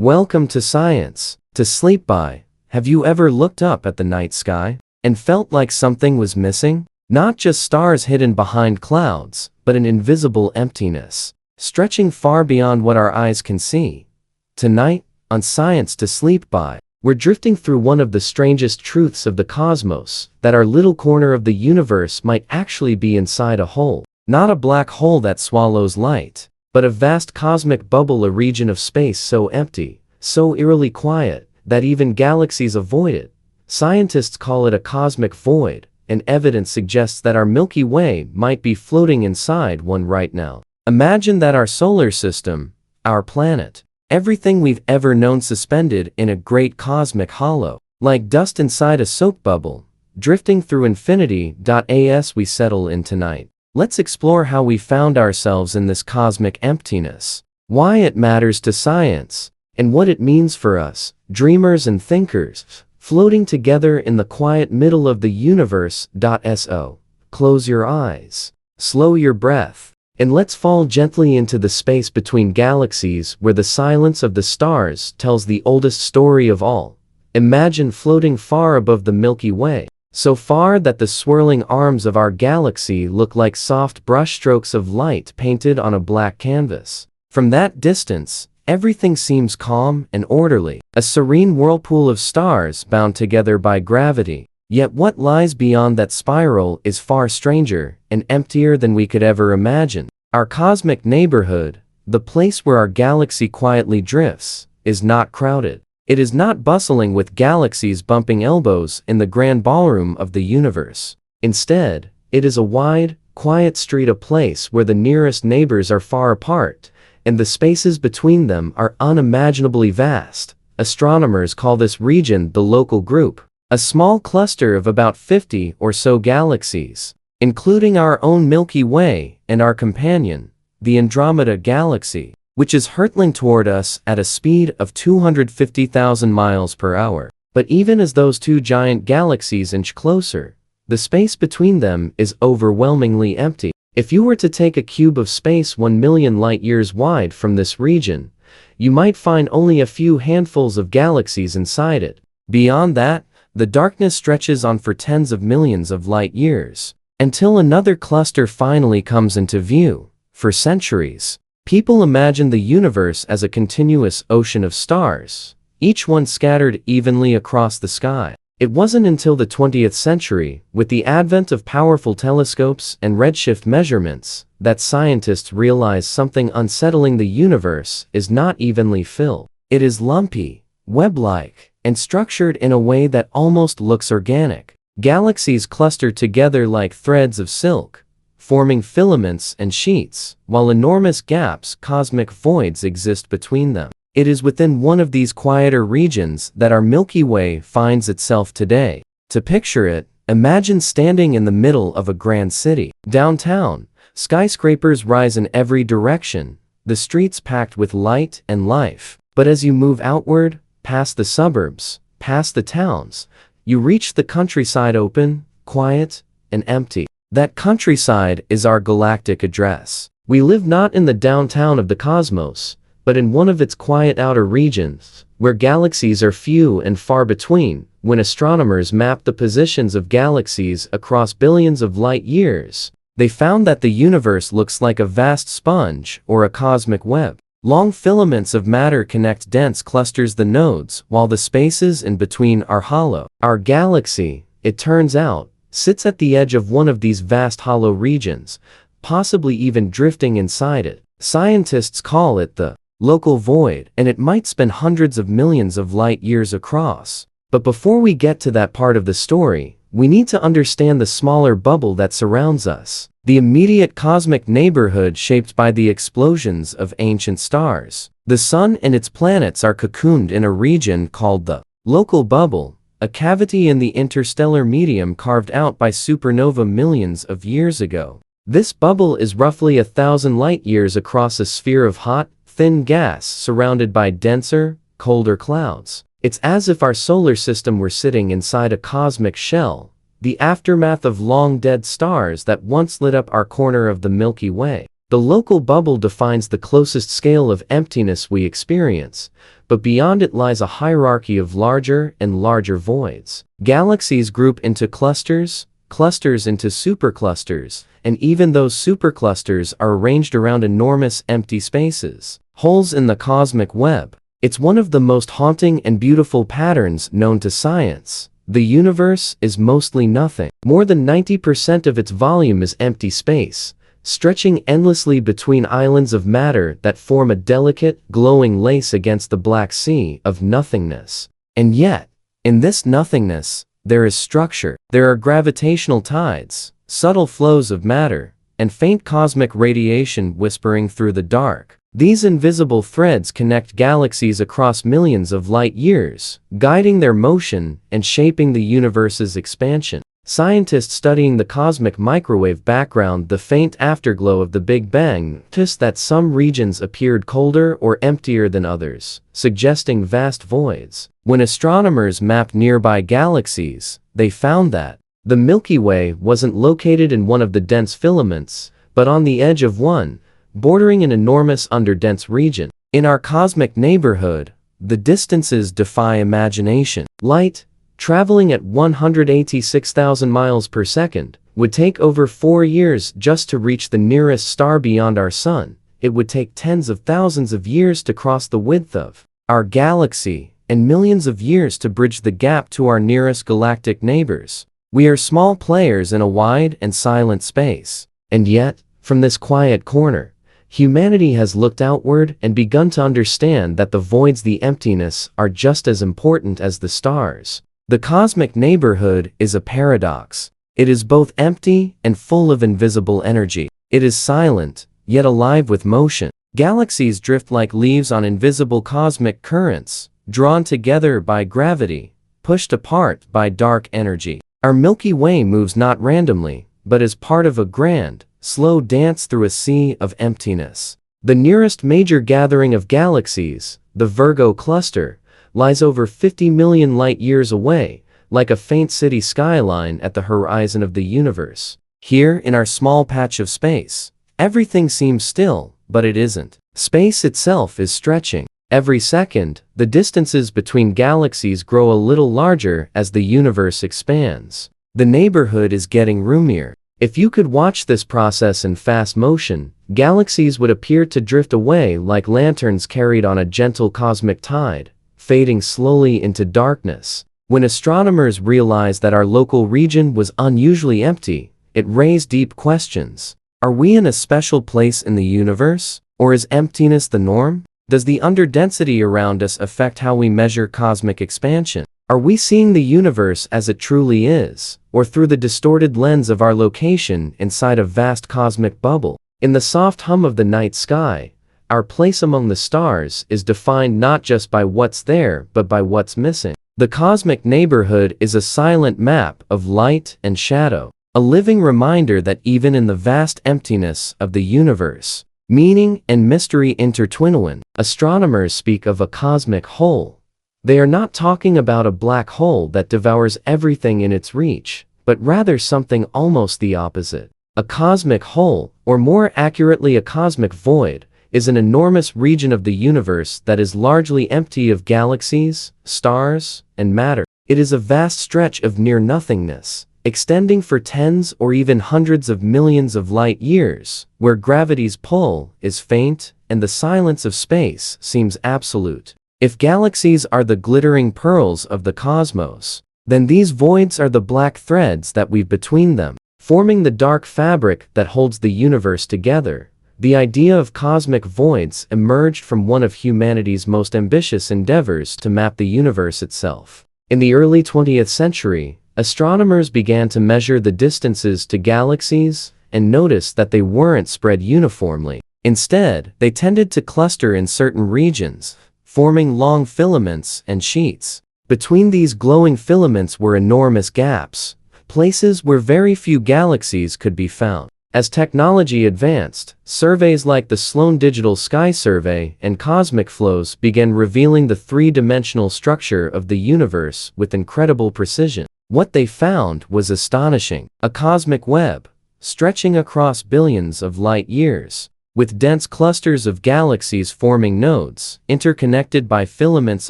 Welcome to Science to Sleep By. Have you ever looked up at the night sky and felt like something was missing? Not just stars hidden behind clouds, but an invisible emptiness, stretching far beyond what our eyes can see. Tonight, on Science to Sleep By, we're drifting through one of the strangest truths of the cosmos, that our little corner of the universe might actually be inside a hole. Not a black hole that swallows light, but a vast cosmic bubble, a region of space so empty, so eerily quiet, that even galaxies avoid it. Scientists call it a cosmic void, and evidence suggests that our Milky Way might be floating inside one right now. Imagine that our solar system, our planet, everything we've ever known suspended in a great cosmic hollow, like dust inside a soap bubble, drifting through infinity. As we settle in tonight, let's explore how we found ourselves in this cosmic emptiness, why it matters to science, and what it means for us, dreamers and thinkers, floating together in the quiet middle of the universe. So, close your eyes, slow your breath, and let's fall gently into the space between galaxies where the silence of the stars tells the oldest story of all. Imagine floating far above the Milky Way, so far that the swirling arms of our galaxy look like soft brushstrokes of light painted on a black canvas. From that distance, everything seems calm and orderly, a serene whirlpool of stars bound together by gravity. Yet what lies beyond that spiral is far stranger and emptier than we could ever imagine. Our cosmic neighborhood, the place where our galaxy quietly drifts, is not crowded. It is not bustling with galaxies bumping elbows in the grand ballroom of the universe. Instead, it is a wide, quiet street, a place where the nearest neighbors are far apart, and the spaces between them are unimaginably vast. Astronomers call this region the local group, a small cluster of about 50 or so galaxies, including our own Milky Way and our companion, the Andromeda Galaxy, which is hurtling toward us at a speed of 250,000 miles per hour. But even as those two giant galaxies inch closer, the space between them is overwhelmingly empty. If you were to take a cube of space 1 million light-years wide from this region, you might find only a few handfuls of galaxies inside it. Beyond that, the darkness stretches on for tens of millions of light-years, until another cluster finally comes into view. For centuries, people imagined the universe as a continuous ocean of stars, each one scattered evenly across the sky. It wasn't until the 20th century, with the advent of powerful telescopes and redshift measurements, that scientists realized something unsettling: the universe is not evenly filled. It is lumpy, web-like, and structured in a way that almost looks organic. Galaxies cluster together like threads of silk, forming filaments and sheets, while enormous gaps, cosmic voids, exist between them. It is within one of these quieter regions that our Milky Way finds itself today. To picture it, imagine standing in the middle of a grand city. Downtown, skyscrapers rise in every direction, the streets packed with light and life. But as you move outward, past the suburbs, past the towns, you reach the countryside, open, quiet, and empty. That countryside is our galactic address. We live not in the downtown of the cosmos, but in one of its quiet outer regions, where galaxies are few and far between. When astronomers mapped the positions of galaxies across billions of light-years, they found that the universe looks like a vast sponge or a cosmic web. Long filaments of matter connect dense clusters, the nodes, while the spaces in between are hollow. Our galaxy, it turns out, sits at the edge of one of these vast hollow regions, possibly even drifting inside it. Scientists call it the local void, and it might span hundreds of millions of light-years across. But before we get to that part of the story, we need to understand the smaller bubble that surrounds us, the immediate cosmic neighborhood shaped by the explosions of ancient stars. The sun and its planets are cocooned in a region called the local bubble, a cavity in the interstellar medium carved out by supernova millions of years ago. This bubble is roughly 1,000 light-years across, a sphere of hot, thin gas surrounded by denser, colder clouds. It's as if our solar system were sitting inside a cosmic shell, the aftermath of long-dead stars that once lit up our corner of the Milky Way. The local bubble defines the closest scale of emptiness we experience, but beyond it lies a hierarchy of larger and larger voids. Galaxies group into clusters, clusters into superclusters, and even those superclusters are arranged around enormous empty spaces, holes in the cosmic web. It's one of the most haunting and beautiful patterns known to science. The universe is mostly nothing. More than 90% of its volume is empty space, stretching endlessly between islands of matter that form a delicate, glowing lace against the black sea of nothingness. And yet, in this nothingness, there is structure. There are gravitational tides, subtle flows of matter, and faint cosmic radiation whispering through the dark. These invisible threads connect galaxies across millions of light years, guiding their motion and shaping the universe's expansion. Scientists studying the cosmic microwave background, the faint afterglow of the Big Bang, noticed that some regions appeared colder or emptier than others, suggesting vast voids. When astronomers mapped nearby galaxies, they found that the Milky Way wasn't located in one of the dense filaments, but on the edge of one, bordering an enormous underdense region. In our cosmic neighborhood, the distances defy imagination. Light, traveling at 186,000 miles per second, would take over 4 years just to reach the nearest star beyond our sun. It would take tens of thousands of years to cross the width of our galaxy, and millions of years to bridge the gap to our nearest galactic neighbors. We are small players in a wide and silent space. And yet, from this quiet corner, humanity has looked outward and begun to understand that the voids, the emptiness, are just as important as the stars. The cosmic neighborhood is a paradox. It is both empty and full of invisible energy. It is silent, yet alive with motion. Galaxies drift like leaves on invisible cosmic currents, drawn together by gravity, pushed apart by dark energy. Our Milky Way moves not randomly, but as part of a grand, slow dance through a sea of emptiness. The nearest major gathering of galaxies, the Virgo cluster, lies over 50 million light-years away, like a faint city skyline at the horizon of the universe. Here, in our small patch of space, everything seems still, but it isn't. Space itself is stretching. Every second, the distances between galaxies grow a little larger as the universe expands. The neighborhood is getting roomier. If you could watch this process in fast motion, galaxies would appear to drift away like lanterns carried on a gentle cosmic tide, fading slowly into darkness. When astronomers realized that our local region was unusually empty, it raised deep questions. Are we in a special place in the universe? Or is emptiness the norm? Does the underdensity around us affect how we measure cosmic expansion? Are we seeing the universe as it truly is, or through the distorted lens of our location inside a vast cosmic bubble? In the soft hum of the night sky, our place among the stars is defined not just by what's there, but by what's missing. The cosmic neighborhood is a silent map of light and shadow, a living reminder that even in the vast emptiness of the universe, meaning and mystery intertwine. Astronomers speak of a cosmic hole. They are not talking about a black hole that devours everything in its reach, but rather something almost the opposite. A cosmic hole, or more accurately a cosmic void, is an enormous region of the universe that is largely empty of galaxies, stars, and matter. It is a vast stretch of near nothingness, extending for tens or even hundreds of millions of light years, where gravity's pull is faint and the silence of space seems absolute. If galaxies are the glittering pearls of the cosmos, then these voids are the black threads that weave between them, forming the dark fabric that holds the universe together. The idea of cosmic voids emerged from one of humanity's most ambitious endeavors to map the universe itself. In the early 20th century, astronomers began to measure the distances to galaxies and noticed that they weren't spread uniformly. Instead, they tended to cluster in certain regions, forming long filaments and sheets. Between these glowing filaments were enormous gaps, places where very few galaxies could be found. As technology advanced, surveys like the Sloan Digital Sky Survey and cosmic flows began revealing the three-dimensional structure of the universe with incredible precision. What they found was astonishing. A cosmic web, stretching across billions of light years. with dense clusters of galaxies forming nodes, interconnected by filaments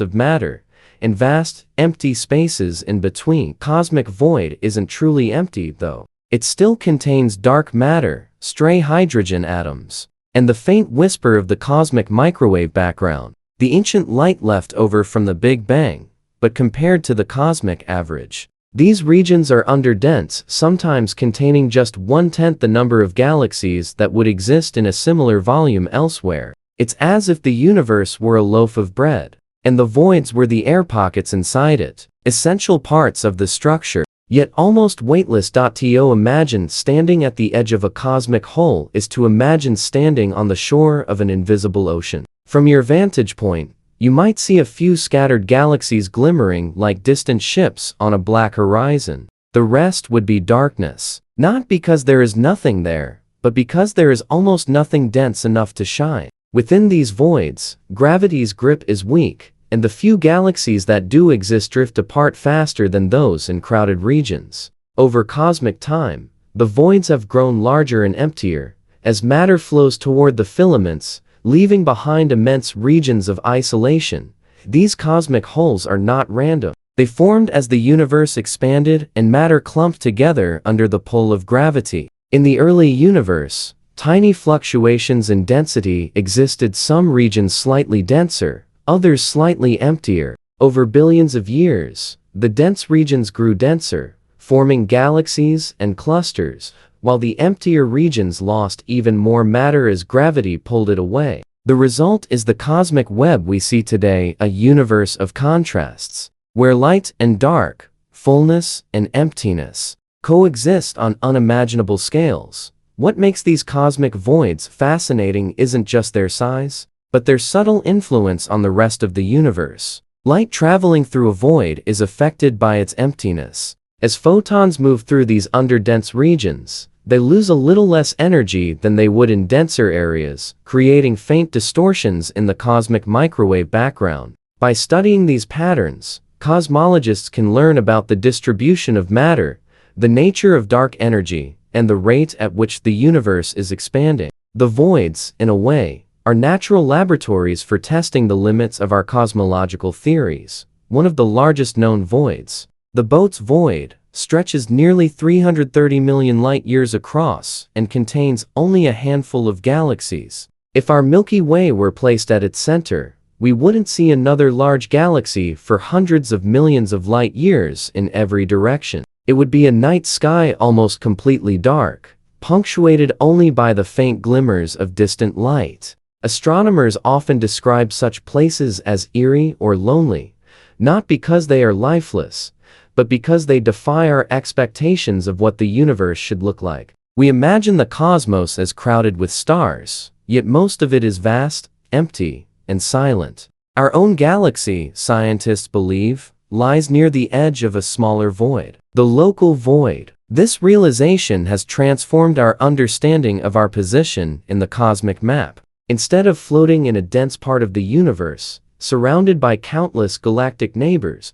of matter, and vast, empty spaces in between. Cosmic void isn't truly empty, though. It still contains dark matter, stray hydrogen atoms, and the faint whisper of the cosmic microwave background, the ancient light left over from the Big Bang. But compared to the cosmic average, these regions are underdense, sometimes containing just 1/10 the number of galaxies that would exist in a similar volume elsewhere. It's as if the universe were a loaf of bread, and the voids were the air pockets inside it, essential parts of the structure, yet almost weightless. To imagine standing at the edge of a cosmic hole is to imagine standing on the shore of an invisible ocean. From your vantage point, you might see a few scattered galaxies glimmering like distant ships on a black horizon. The rest would be darkness, not because there is nothing there, but because there is almost nothing dense enough to shine. Within these voids, gravity's grip is weak, and the few galaxies that do exist drift apart faster than those in crowded regions. Over cosmic time, the voids have grown larger and emptier, as matter flows toward the filaments, leaving behind immense regions of isolation. These cosmic holes are not random. They formed as the universe expanded and matter clumped together under the pull of gravity. In the early universe, tiny fluctuations in density existed, some regions slightly denser, others slightly emptier. Over billions of years, the dense regions grew denser, forming galaxies and clusters, while the emptier regions lost even more matter as gravity pulled it away. The result is the cosmic web we see today, a universe of contrasts, where light and dark, fullness and emptiness, coexist on unimaginable scales. What makes these cosmic voids fascinating isn't just their size, but their subtle influence on the rest of the universe. Light traveling through a void is affected by its emptiness. As photons move through these underdense regions, they lose a little less energy than they would in denser areas, creating faint distortions in the cosmic microwave background. By studying these patterns, cosmologists can learn about the distribution of matter, the nature of dark energy, and the rate at which the universe is expanding. The voids, in a way, are natural laboratories for testing the limits of our cosmological theories. One of the largest known voids, the Boat's void, stretches nearly 330 million light-years across and contains only a handful of galaxies. If our Milky Way were placed at its center, we wouldn't see another large galaxy for hundreds of millions of light-years in every direction. It would be a night sky almost completely dark, punctuated only by the faint glimmers of distant light. Astronomers often describe such places as eerie or lonely, not because they are lifeless, but because they defy our expectations of what the universe should look like. We imagine the cosmos as crowded with stars, yet most of it is vast, empty, and silent. Our own galaxy, scientists believe, lies near the edge of a smaller void, the local void. This realization has transformed our understanding of our position in the cosmic map. Instead of floating in a dense part of the universe, surrounded by countless galactic neighbors,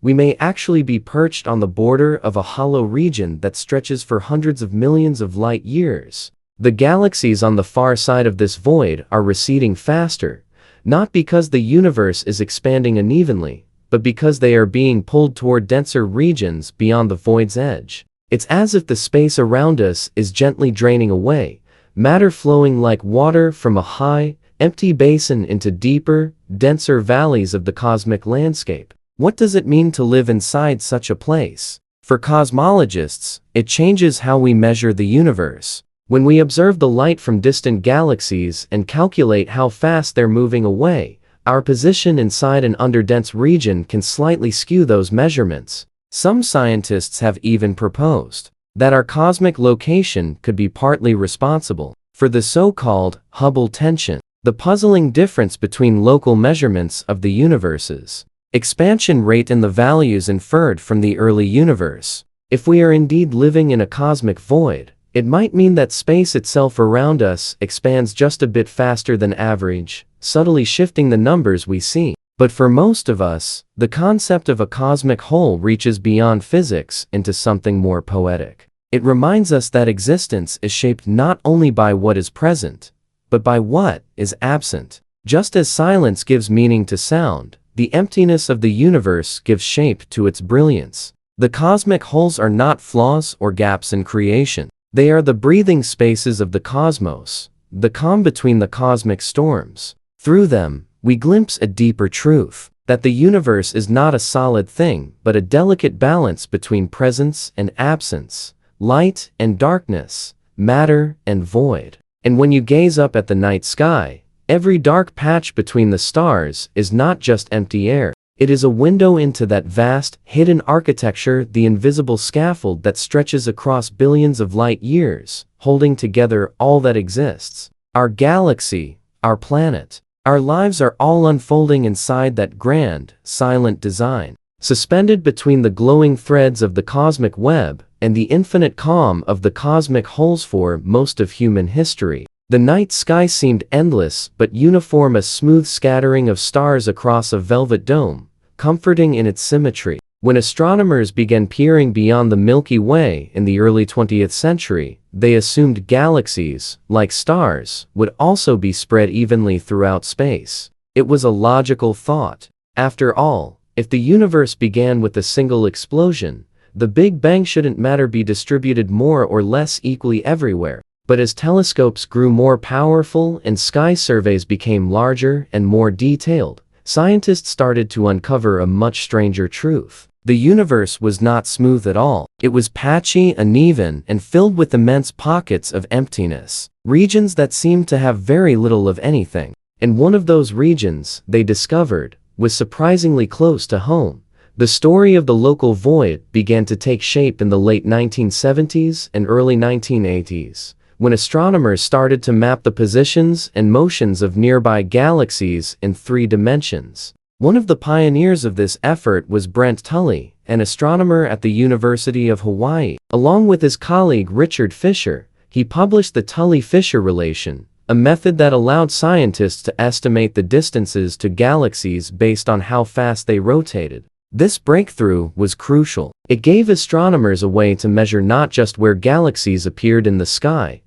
we may actually be perched on the border of a hollow region that stretches for hundreds of millions of light years. The galaxies on the far side of this void are receding faster, not because the universe is expanding unevenly, but because they are being pulled toward denser regions beyond the void's edge. It's as if the space around us is gently draining away, matter flowing like water from a high, empty basin into deeper, denser valleys of the cosmic landscape. What does it mean to live inside such a place? For cosmologists, it changes how we measure the universe. When we observe the light from distant galaxies and calculate how fast they're moving away, our position inside an underdense region can slightly skew those measurements. Some scientists have even proposed that our cosmic location could be partly responsible for the so-called Hubble tension, the puzzling difference between local measurements of the universe's expansion rate and the values inferred from the early universe. If we are indeed living in a cosmic void, it might mean that space itself around us expands just a bit faster than average, subtly shifting the numbers we see. But for most of us, the concept of a cosmic hole reaches beyond physics into something more poetic. It reminds us that existence is shaped not only by what is present, but by what is absent. Just as silence gives meaning to sound, the emptiness of the universe gives shape to its brilliance. The cosmic holes are not flaws or gaps in creation. They are the breathing spaces of the cosmos, the calm between the cosmic storms. Through them, we glimpse a deeper truth, that the universe is not a solid thing, but a delicate balance between presence and absence, light and darkness, matter and void. And when you gaze up at the night sky, every dark patch between the stars is not just empty air. It is a window into that vast, hidden architecture, the invisible scaffold that stretches across billions of light years, holding together all that exists. Our galaxy, our planet, our lives are all unfolding inside that grand, silent design. Suspended between the glowing threads of the cosmic web and the infinite calm of the cosmic holes for most of human history, the night sky seemed endless but uniform, a smooth scattering of stars across a velvet dome, comforting in its symmetry. When astronomers began peering beyond the Milky Way in the early 20th century, they assumed galaxies, like stars, would also be spread evenly throughout space. It was a logical thought. After all, if the universe began with a single explosion, the Big Bang shouldn't matter be distributed more or less equally everywhere. But as telescopes grew more powerful and sky surveys became larger and more detailed, scientists started to uncover a much stranger truth. The universe was not smooth at all. It was patchy, uneven, and filled with immense pockets of emptiness, regions that seemed to have very little of anything. And one of those regions, they discovered, was surprisingly close to home. The story of the local void began to take shape in the late 1970s and early 1980s, when astronomers started to map the positions and motions of nearby galaxies in 3 dimensions. One of the pioneers of this effort was Brent Tully, an astronomer at the University of Hawaii. Along with his colleague Richard Fisher, he published the Tully-Fisher relation, a method that allowed scientists to estimate the distances to galaxies based on how fast they rotated. This breakthrough was crucial. It gave astronomers a way to measure not just where galaxies appeared in the sky,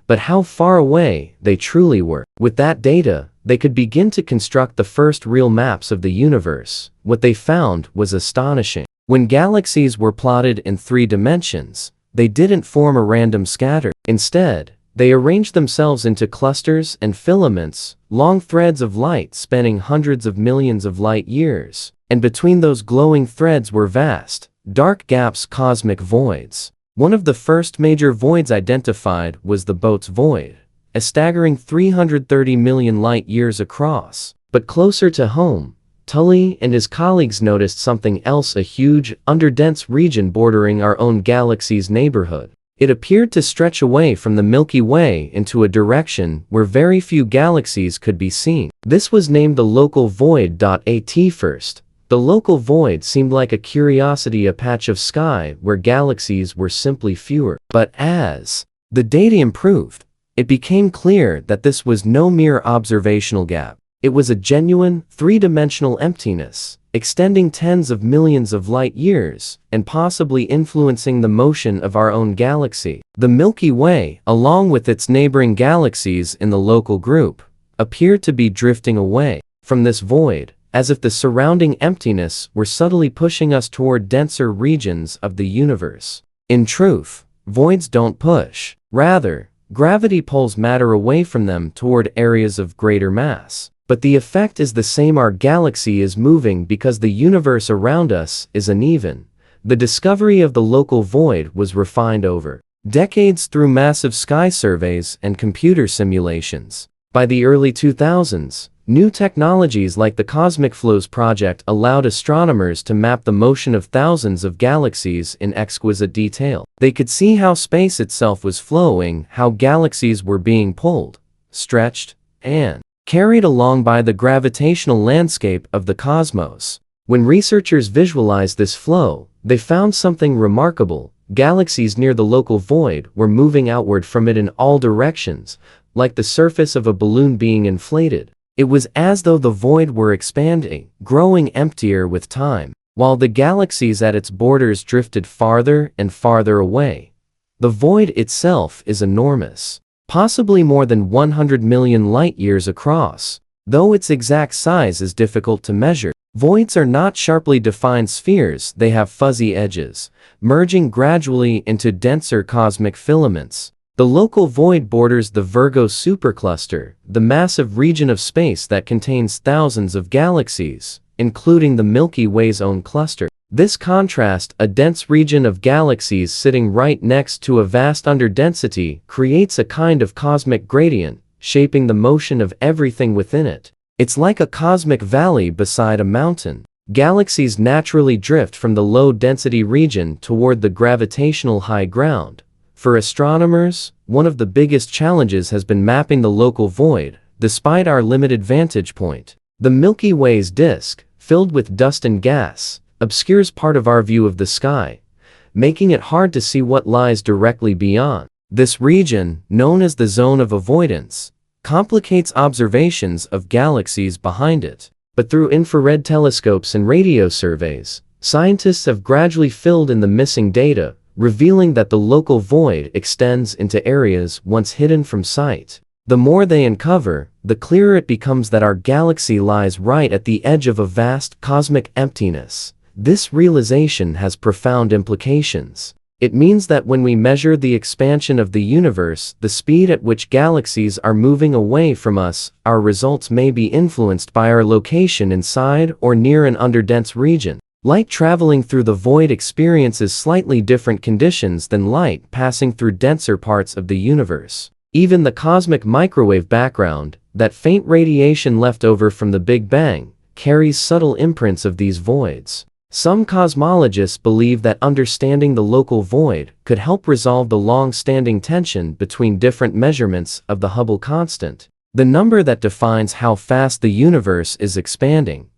but how far away they truly were. With that data, they could begin to construct the first real maps of the universe. What they found was astonishing. When galaxies were plotted in 3 dimensions, they didn't form a random scatter. Instead, they arranged themselves into clusters and filaments, long threads of light spanning hundreds of millions of light years. And between those glowing threads were vast, dark gaps, cosmic voids. One of the first major voids identified was the Boat's void, a staggering 330 million light years across. But closer to home, Tully and his colleagues noticed something else, a huge, underdense region bordering our own galaxy's neighborhood. It appeared to stretch away from the Milky Way into a direction where very few galaxies could be seen. This was named the local void. At first, the local void seemed like a curiosity, a patch of sky where galaxies were simply fewer. But as the data improved, it became clear that this was no mere observational gap. It was a genuine, 3-dimensional emptiness, extending tens of millions of light years, and possibly influencing the motion of our own galaxy. The Milky Way, along with its neighboring galaxies in the local group, appeared to be drifting away from this void, as if the surrounding emptiness were subtly pushing us toward denser regions of the universe. In truth, voids don't push. Rather, gravity pulls matter away from them toward areas of greater mass. But the effect is the same. Our galaxy is moving because the universe around us is uneven. The discovery of the local void was refined over decades through massive sky surveys and computer simulations. By the early 2000s, new technologies like the Cosmic Flows project allowed astronomers to map the motion of thousands of galaxies in exquisite detail. They could see how space itself was flowing, how galaxies were being pulled, stretched, and carried along by the gravitational landscape of the cosmos. When researchers visualized this flow, they found something remarkable. Galaxies near the local void were moving outward from it in all directions, like the surface of a balloon being inflated. It was as though the void were expanding, growing emptier with time, while the galaxies at its borders drifted farther and farther away. The void itself is enormous. possibly more than 100 million light-years across. Though its exact size is difficult to measure, voids are not sharply defined spheres, they have fuzzy edges, merging gradually into denser cosmic filaments. The local void borders the Virgo supercluster, the massive region of space that contains thousands of galaxies, including the Milky Way's own cluster. This contrast, a dense region of galaxies sitting right next to a vast underdensity, creates a kind of cosmic gradient, shaping the motion of everything within it. It's like a cosmic valley beside a mountain. Galaxies naturally drift from the low-density region toward the gravitational high ground. For astronomers, one of the biggest challenges has been mapping the local void, despite our limited vantage point. The Milky Way's disk, filled with dust and gas, obscures part of our view of the sky, making it hard to see what lies directly beyond. This region, known as the zone of avoidance, complicates observations of galaxies behind it. But through infrared telescopes and radio surveys, scientists have gradually filled in the missing data, revealing that the local void extends into areas once hidden from sight. The more they uncover, the clearer it becomes that our galaxy lies right at the edge of a vast cosmic emptiness. This realization has profound implications. It means that when we measure the expansion of the universe, the speed at which galaxies are moving away from us, our results may be influenced by our location inside or near an underdense region. Light traveling through the void experiences slightly different conditions than light passing through denser parts of the universe. Even the cosmic microwave background, that faint radiation left over from the Big Bang, carries subtle imprints of these voids. Some cosmologists believe that understanding the local void could help resolve the long-standing tension between different measurements of the Hubble constant, the number that defines how fast the universe is expanding.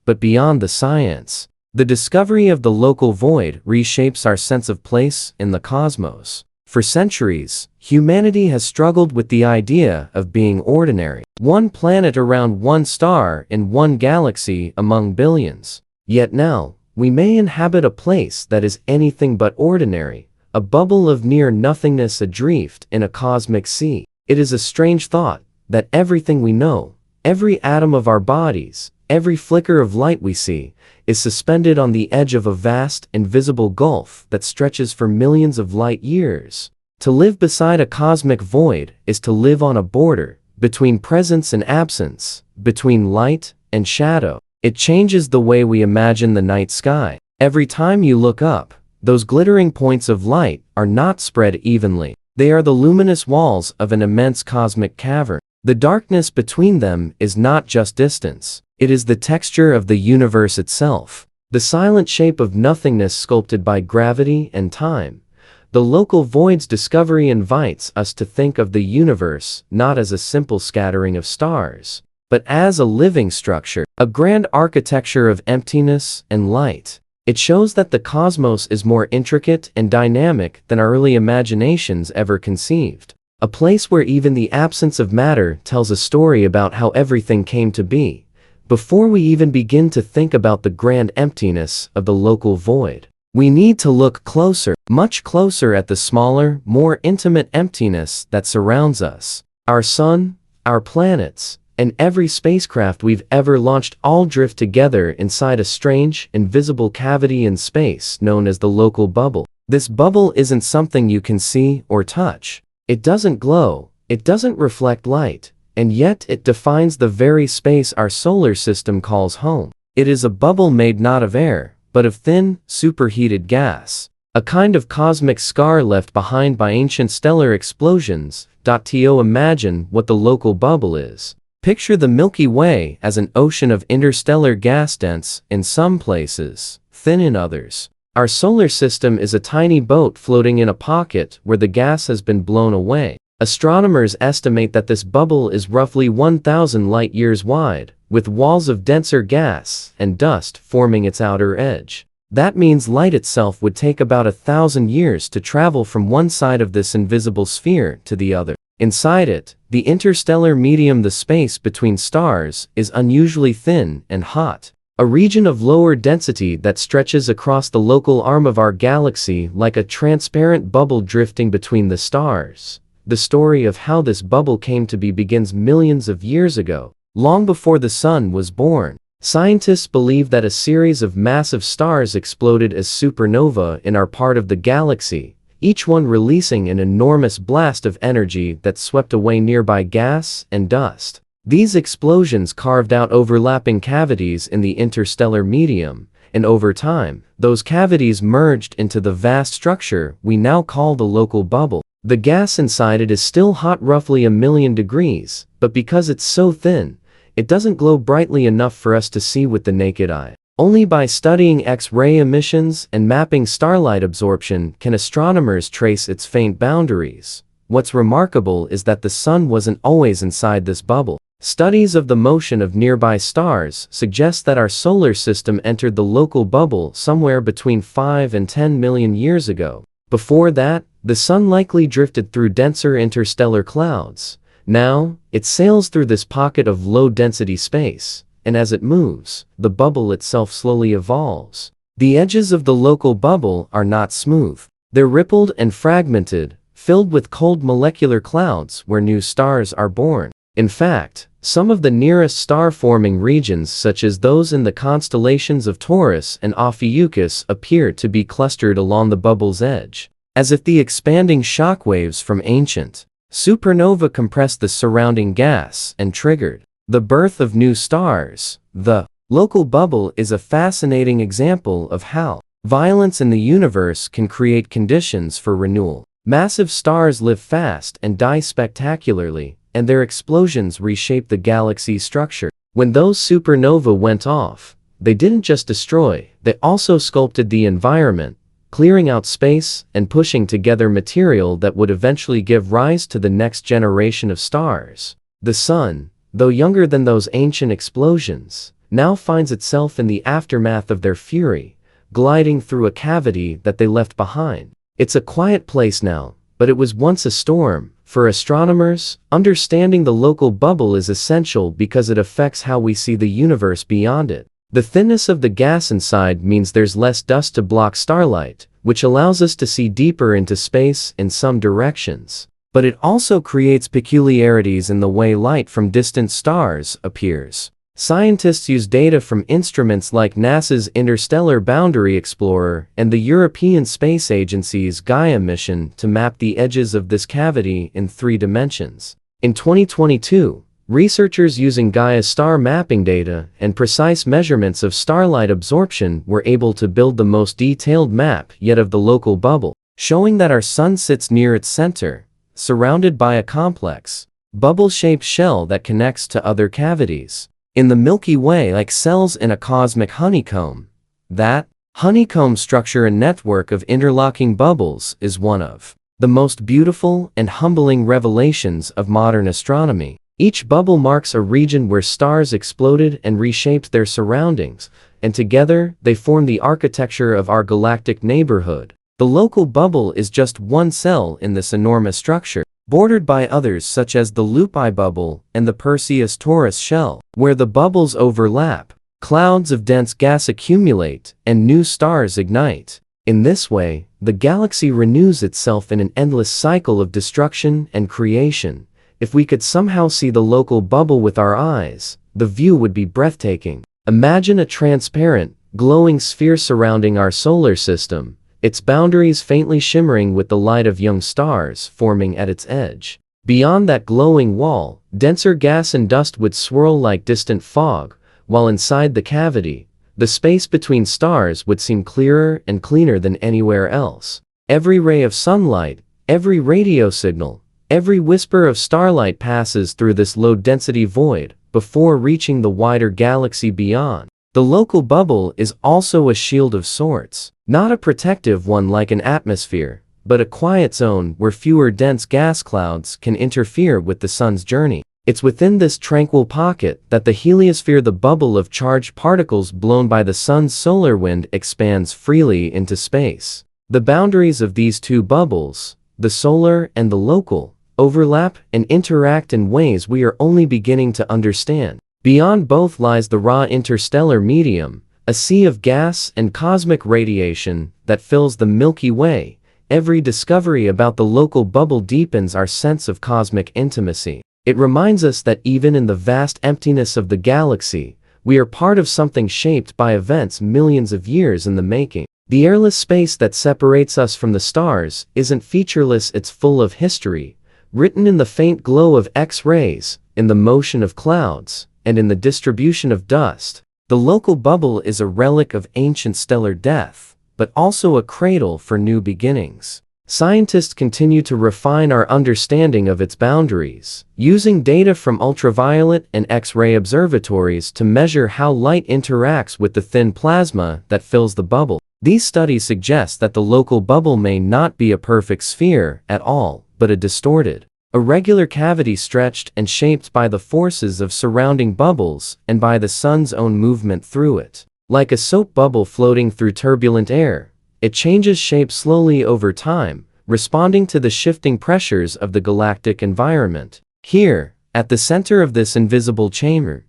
But beyond the science, the discovery of the local void reshapes our sense of place in the cosmos. For centuries, humanity has struggled with the idea of being ordinary, one planet around one star in one galaxy among billions. Yet now, we may inhabit a place that is anything but ordinary, a bubble of near nothingness adrift in a cosmic sea. It is a strange thought that everything we know, every atom of our bodies, every flicker of light we see, is suspended on the edge of a vast, invisible gulf that stretches for millions of light years. To live beside a cosmic void is to live on a border, between presence and absence, between light and shadow. It changes the way we imagine the night sky. Every time you look up, those glittering points of light are not spread evenly. They are the luminous walls of an immense cosmic cavern. The darkness between them is not just distance. It is the texture of the universe itself, the silent shape of nothingness sculpted by gravity and time. The local void's discovery invites us to think of the universe not as a simple scattering of stars, but as a living structure, a grand architecture of emptiness and light. It shows that the cosmos is more intricate and dynamic than our early imaginations ever conceived. A place where even the absence of matter tells a story about how everything came to be, before we even begin to think about the grand emptiness of the local void. We need to look closer, much closer at the smaller, more intimate emptiness that surrounds us. Our sun, our planets, and every spacecraft we've ever launched all drift together inside a strange, invisible cavity in space known as the local bubble. This bubble isn't something you can see or touch. It doesn't glow, it doesn't reflect light, and yet it defines the very space our solar system calls home. It is a bubble made not of air, but of thin, superheated gas, a kind of cosmic scar left behind by ancient stellar explosions. To imagine what the local bubble is. Picture the Milky Way as an ocean of interstellar gas, dense in some places, thin in others. Our solar system is a tiny boat floating in a pocket where the gas has been blown away. Astronomers estimate that this bubble is roughly 1,000 light-years wide, with walls of denser gas and dust forming its outer edge. That means light itself would take about 1,000 years to travel from one side of this invisible sphere to the other. Inside it, the interstellar medium, the space between stars, is unusually thin and hot. A region of lower density that stretches across the local arm of our galaxy like a transparent bubble drifting between the stars. The story of how this bubble came to be begins millions of years ago, long before the sun was born. Scientists believe that a series of massive stars exploded as supernova in our part of the galaxy, each one releasing an enormous blast of energy that swept away nearby gas and dust. These explosions carved out overlapping cavities in the interstellar medium, and over time, those cavities merged into the vast structure we now call the local bubble. The gas inside it is still hot, roughly 1,000,000 degrees, but because it's so thin, it doesn't glow brightly enough for us to see with the naked eye. Only by studying X-ray emissions and mapping starlight absorption can astronomers trace its faint boundaries. What's remarkable is that the sun wasn't always inside this bubble. Studies of the motion of nearby stars suggest that our solar system entered the local bubble somewhere between 5 and 10 million years ago. Before that, the sun likely drifted through denser interstellar clouds. Now, it sails through this pocket of low-density space, and as it moves, the bubble itself slowly evolves. The edges of the local bubble are not smooth. They're rippled and fragmented, filled with cold molecular clouds where new stars are born. In fact, some of the nearest star-forming regions, such as those in the constellations of Taurus and Ophiuchus, appear to be clustered along the bubble's edge, as if the expanding shockwaves from ancient supernova compressed the surrounding gas and triggered the birth of new stars. The local bubble is a fascinating example of how violence in the universe can create conditions for renewal. Massive stars live fast and die spectacularly, and their explosions reshape the galaxy's structure. When those supernova went off, they didn't just destroy, they also sculpted the environment, clearing out space and pushing together material that would eventually give rise to the next generation of stars. The sun, though younger than those ancient explosions, now finds itself in the aftermath of their fury, gliding through a cavity that they left behind. It's a quiet place now, but it was once a storm. For astronomers, understanding the local bubble is essential because it affects how we see the universe beyond it. The thinness of the gas inside means there's less dust to block starlight, which allows us to see deeper into space in some directions. But it also creates peculiarities in the way light from distant stars appears. Scientists use data from instruments like NASA's Interstellar Boundary Explorer and the European Space Agency's Gaia mission to map the edges of this cavity in 3 dimensions. In 2022, researchers using Gaia's star mapping data and precise measurements of starlight absorption were able to build the most detailed map yet of the local bubble, showing that our sun sits near its center, surrounded by a complex, bubble-shaped shell that connects to other cavities in the Milky Way like cells in a cosmic honeycomb. That honeycomb structure and network of interlocking bubbles is one of the most beautiful and humbling revelations of modern astronomy. Each bubble marks a region where stars exploded and reshaped their surroundings, and together they form the architecture of our galactic neighborhood. The local bubble is just one cell in this enormous structure, bordered by others such as the Lupi bubble and the Perseus-Taurus shell. Where the bubbles overlap, clouds of dense gas accumulate and new stars ignite. In this way, the galaxy renews itself in an endless cycle of destruction and creation. If we could somehow see the local bubble with our eyes, the view would be breathtaking. Imagine a transparent, glowing sphere surrounding our solar system, its boundaries faintly shimmering with the light of young stars forming at its edge. Beyond that glowing wall, denser gas and dust would swirl like distant fog, while inside the cavity, the space between stars would seem clearer and cleaner than anywhere else. Every ray of sunlight, every radio signal, every whisper of starlight passes through this low-density void before reaching the wider galaxy beyond. The local bubble is also a shield of sorts, not a protective one like an atmosphere, but a quiet zone where fewer dense gas clouds can interfere with the sun's journey. It's within this tranquil pocket that the heliosphere, the bubble of charged particles blown by the sun's solar wind, expands freely into space. The boundaries of these two bubbles, the solar and the local, overlap and interact in ways we are only beginning to understand. Beyond both lies the raw interstellar medium, a sea of gas and cosmic radiation that fills the Milky Way, every discovery about the local bubble deepens our sense of cosmic intimacy. It reminds us that even in the vast emptiness of the galaxy, we are part of something shaped by events millions of years in the making. The airless space that separates us from the stars isn't featureless, it's full of history, written in the faint glow of X-rays, in the motion of clouds, and in the distribution of dust. The local bubble is a relic of ancient stellar death, but also a cradle for new beginnings. Scientists continue to refine our understanding of its boundaries, using data from ultraviolet and X-ray observatories to measure how light interacts with the thin plasma that fills the bubble. These studies suggest that the local bubble may not be a perfect sphere at all, but a distorted, irregular cavity stretched and shaped by the forces of surrounding bubbles and by the sun's own movement through it. Like a soap bubble floating through turbulent air, it changes shape slowly over time, responding to the shifting pressures of the galactic environment. Here, at the center of this invisible chamber,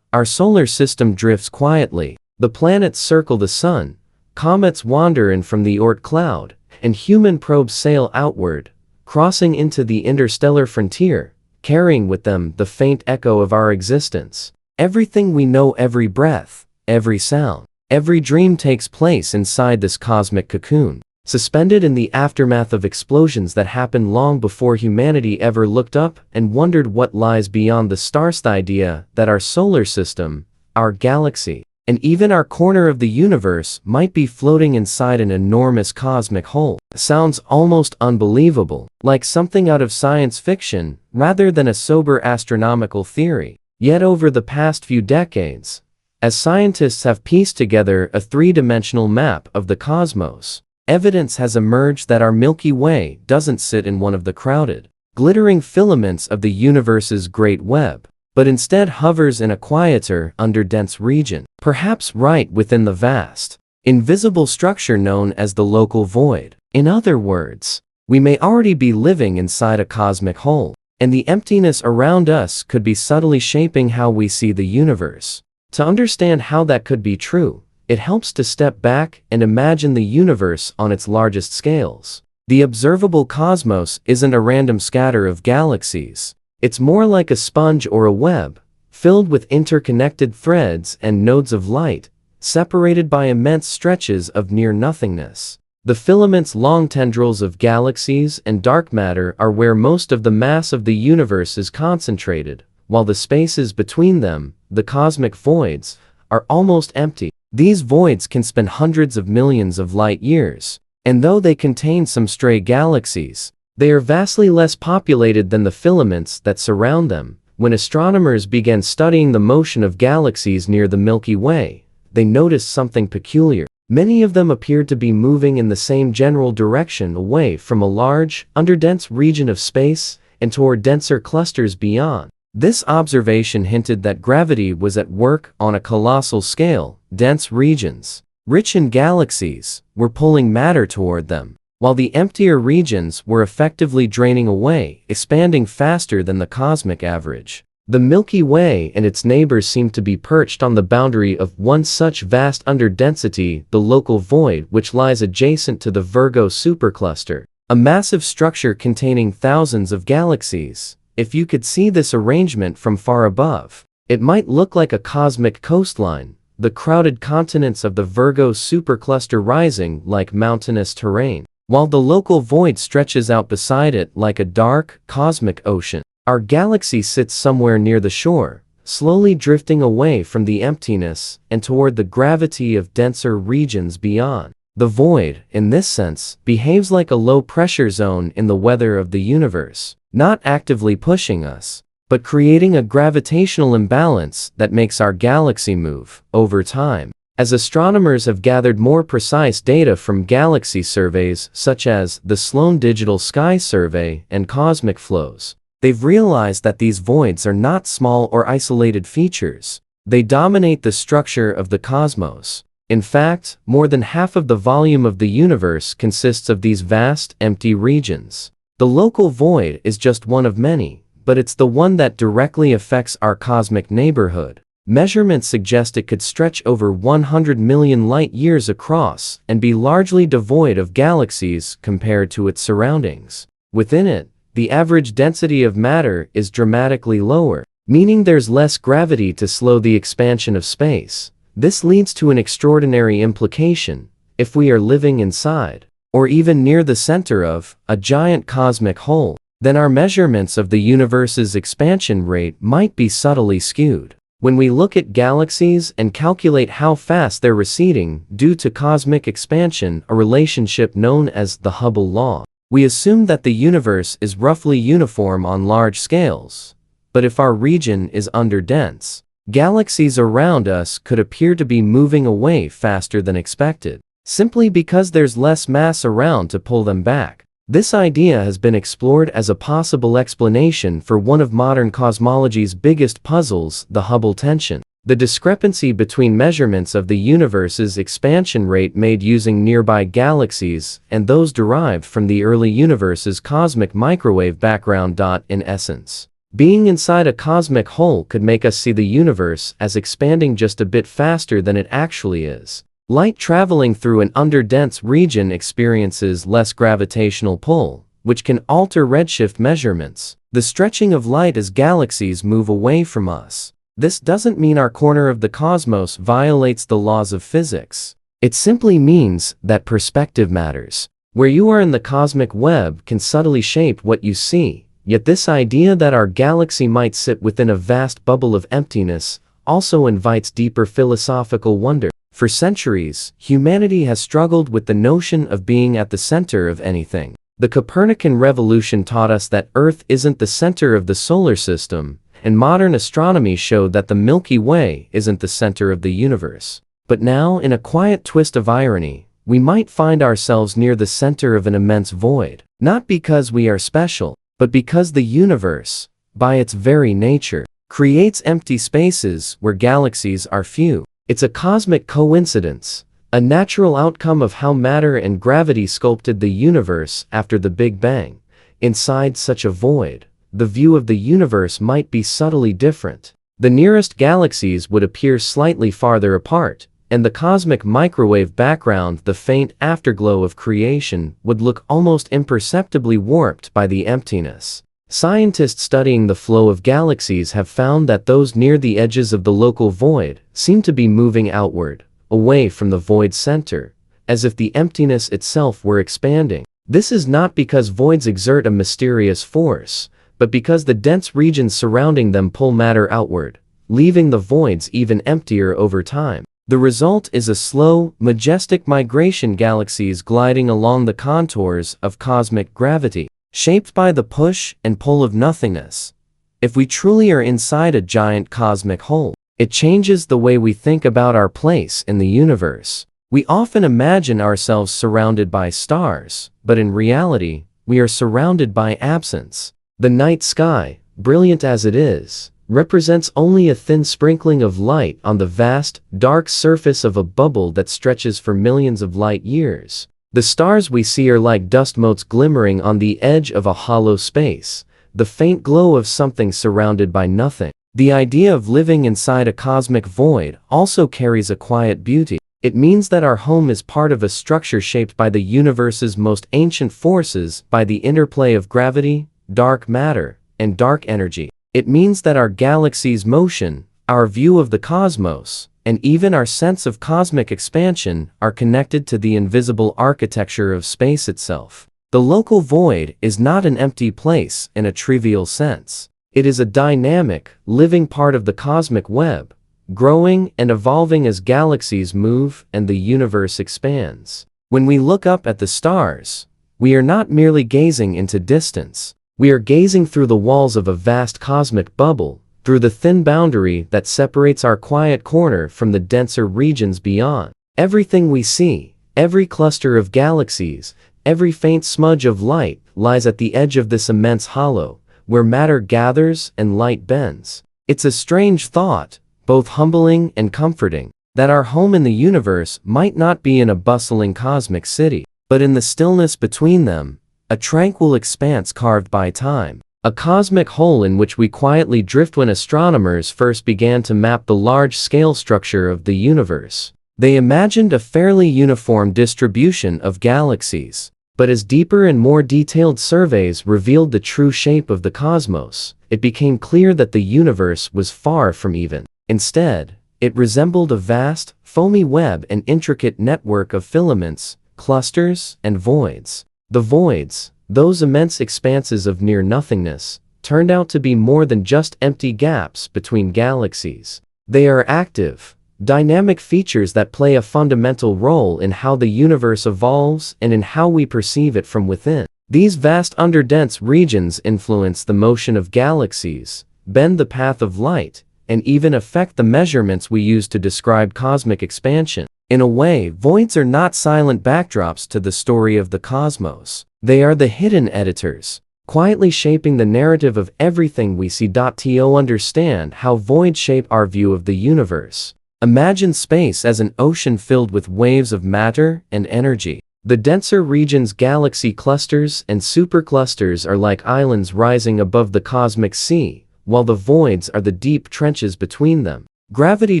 our solar system drifts quietly. The planets circle the sun, comets wander in from the Oort cloud, and human probes sail outward, crossing into the interstellar frontier, carrying with them the faint echo of our existence. Everything we know, every breath, every sound, every dream takes place inside this cosmic cocoon, suspended in the aftermath of explosions that happened long before humanity ever looked up and wondered what lies beyond the stars. The idea that our solar system, our galaxy, and even our corner of the universe might be floating inside an enormous cosmic whole sounds almost unbelievable, like something out of science fiction rather than a sober astronomical theory. Yet over the past few decades, as scientists have pieced together a three-dimensional map of the cosmos, evidence has emerged that our Milky Way doesn't sit in one of the crowded, glittering filaments of the universe's great web, but instead hovers in a quieter, underdense region, perhaps right within the vast, invisible structure known as the local void. In other words, we may already be living inside a cosmic hole, and the emptiness around us could be subtly shaping how we see the universe. To understand how that could be true, it helps to step back and imagine the universe on its largest scales. The observable cosmos isn't a random scatter of galaxies. It's more like a sponge or a web, filled with interconnected threads and nodes of light, separated by immense stretches of near-nothingness. The filaments, long tendrils of galaxies and dark matter are where most of the mass of the universe is concentrated, while the spaces between them, the cosmic voids, are almost empty. These voids can span hundreds of millions of light years, and though they contain some stray galaxies, they are vastly less populated than the filaments that surround them. When astronomers began studying the motion of galaxies near the Milky Way, they noticed something peculiar. Many of them appeared to be moving in the same general direction, away from a large, underdense region of space and toward denser clusters beyond. This observation hinted that gravity was at work on a colossal scale. Dense regions, rich in galaxies, were pulling matter toward them, while the emptier regions were effectively draining away, expanding faster than the cosmic average. The Milky Way and its neighbors seemed to be perched on the boundary of one such vast underdensity, the local void, which lies adjacent to the Virgo supercluster, a massive structure containing thousands of galaxies. If you could see this arrangement from far above, it might look like a cosmic coastline, the crowded continents of the Virgo supercluster rising like mountainous terrain, while the local void stretches out beside it like a dark, cosmic ocean. Our galaxy sits somewhere near the shore, slowly drifting away from the emptiness and toward the gravity of denser regions beyond. The void, in this sense, behaves like a low-pressure zone in the weather of the universe, not actively pushing us, but creating a gravitational imbalance that makes our galaxy move. Over time, as astronomers have gathered more precise data from galaxy surveys such as the Sloan Digital Sky Survey and cosmic flows, they've realized that these voids are not small or isolated features. They dominate the structure of the cosmos. In fact, more than half of the volume of the universe consists of these vast, empty regions. The local void is just one of many, but it's the one that directly affects our cosmic neighborhood. Measurements suggest it could stretch over 100 million light-years across and be largely devoid of galaxies compared to its surroundings. Within it, the average density of matter is dramatically lower, meaning there's less gravity to slow the expansion of space. This leads to an extraordinary implication. If we are living inside, or even near the center of, a giant cosmic hole, then our measurements of the universe's expansion rate might be subtly skewed. When we look at galaxies and calculate how fast they're receding due to cosmic expansion, a relationship known as the Hubble law, we assume that the universe is roughly uniform on large scales. But if our region is underdense, galaxies around us could appear to be moving away faster than expected, simply because there's less mass around to pull them back. This idea has been explored as a possible explanation for one of modern cosmology's biggest puzzles, the Hubble tension. The discrepancy between measurements of the universe's expansion rate made using nearby galaxies and those derived from the early universe's cosmic microwave background. In essence, being inside a cosmic hole could make us see the universe as expanding just a bit faster than it actually is. Light traveling through an underdense region experiences less gravitational pull, which can alter redshift measurements, the stretching of light as galaxies move away from us. This doesn't mean our corner of the cosmos violates the laws of physics. It simply means that perspective matters. Where you are in the cosmic web can subtly shape what you see, yet this idea that our galaxy might sit within a vast bubble of emptiness also invites deeper philosophical wonder. For centuries, humanity has struggled with the notion of being at the center of anything. The Copernican revolution taught us that Earth isn't the center of the solar system, and modern astronomy showed that the Milky Way isn't the center of the universe. But now, in a quiet twist of irony, we might find ourselves near the center of an immense void, not because we are special, but because the universe, by its very nature, creates empty spaces where galaxies are few. It's a cosmic coincidence, a natural outcome of how matter and gravity sculpted the universe after the Big Bang. Inside such a void, the view of the universe might be subtly different. The nearest galaxies would appear slightly farther apart, and the cosmic microwave background, the faint afterglow of creation, would look almost imperceptibly warped by the emptiness. Scientists studying the flow of galaxies have found that those near the edges of the local void seem to be moving outward, away from the void's center, as if the emptiness itself were expanding. This is not because voids exert a mysterious force, but because the dense regions surrounding them pull matter outward, leaving the voids even emptier over time. The result is a slow, majestic migration, galaxies gliding along the contours of cosmic gravity, shaped by the push and pull of nothingness. If we truly are inside a giant cosmic hole, it changes the way we think about our place in the universe. We often imagine ourselves surrounded by stars, but in reality, we are surrounded by absence. The night sky, brilliant as it is, represents only a thin sprinkling of light on the vast, dark surface of a bubble that stretches for millions of light years. The stars we see are like dust motes glimmering on the edge of a hollow space, the faint glow of something surrounded by nothing. The idea of living inside a cosmic void also carries a quiet beauty. It means that our home is part of a structure shaped by the universe's most ancient forces, by the interplay of gravity, dark matter, and dark energy. It means that our galaxy's motion, our view of the cosmos, and even our sense of cosmic expansion are connected to the invisible architecture of space itself. The local void is not an empty place in a trivial sense. It is a dynamic, living part of the cosmic web, growing and evolving as galaxies move and the universe expands. When we look up at the stars, we are not merely gazing into distance. We are gazing through the walls of a vast cosmic bubble, through the thin boundary that separates our quiet corner from the denser regions beyond. Everything we see, every cluster of galaxies, every faint smudge of light, lies at the edge of this immense hollow, where matter gathers and light bends. It's a strange thought, both humbling and comforting, that our home in the universe might not be in a bustling cosmic city, but in the stillness between them, a tranquil expanse carved by time. a cosmic hole in which we quietly drift when astronomers first began to map the large-scale structure of the universe. They imagined a fairly uniform distribution of galaxies. But as deeper and more detailed surveys revealed the true shape of the cosmos, it became clear that the universe was far from even. Instead, it resembled a vast, foamy web and intricate network of filaments, clusters, and voids. The voids, those immense expanses of near nothingness, turned out to be more than just empty gaps between galaxies. They are active, dynamic features that play a fundamental role in how the universe evolves and in how we perceive it from within. These vast underdense regions influence the motion of galaxies, bend the path of light, and even affect the measurements we use to describe cosmic expansion. In a way, voids are not silent backdrops to the story of the cosmos. They are the hidden editors, quietly shaping the narrative of everything we see. To understand how voids shape our view of the universe, imagine space as an ocean filled with waves of matter and energy. The denser regions, galaxy clusters and superclusters, are like islands rising above the cosmic sea, while the voids are the deep trenches between them. Gravity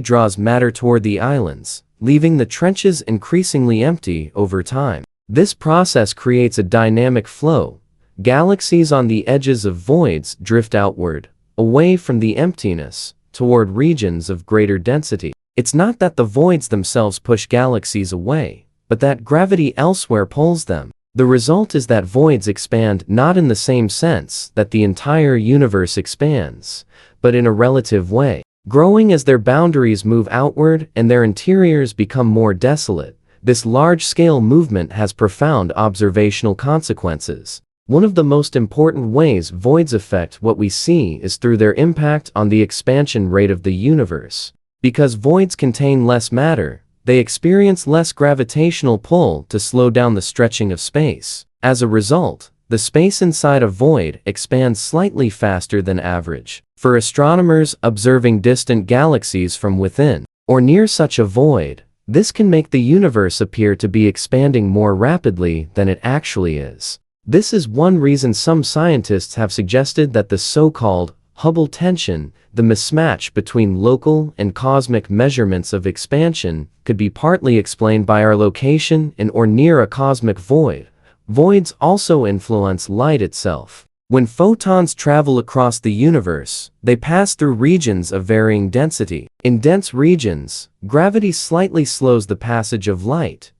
draws matter toward the islands, leaving the trenches increasingly empty over time. This process creates a dynamic flow. Galaxies on the edges of voids drift outward, away from the emptiness, toward regions of greater density. It's not that the voids themselves push galaxies away, but that gravity elsewhere pulls them. The result is that voids expand not in the same sense that the entire universe expands, but in a relative way, growing as their boundaries move outward and their interiors become more desolate. This large-scale movement has profound observational consequences. One of the most important ways voids affect what we see is through their impact on the expansion rate of the universe. Because voids contain less matter, they experience less gravitational pull to slow down the stretching of space. As a result, the space inside a void expands slightly faster than average. For astronomers observing distant galaxies from within or near such a void, this can make the universe appear to be expanding more rapidly than it actually is. This is one reason some scientists have suggested that the so-called Hubble tension, the mismatch between local and cosmic measurements of expansion, could be partly explained by our location in or near a cosmic void. Voids also influence light itself. When photons travel across the universe, they pass through regions of varying density. In dense regions, gravity slightly slows the passage of light,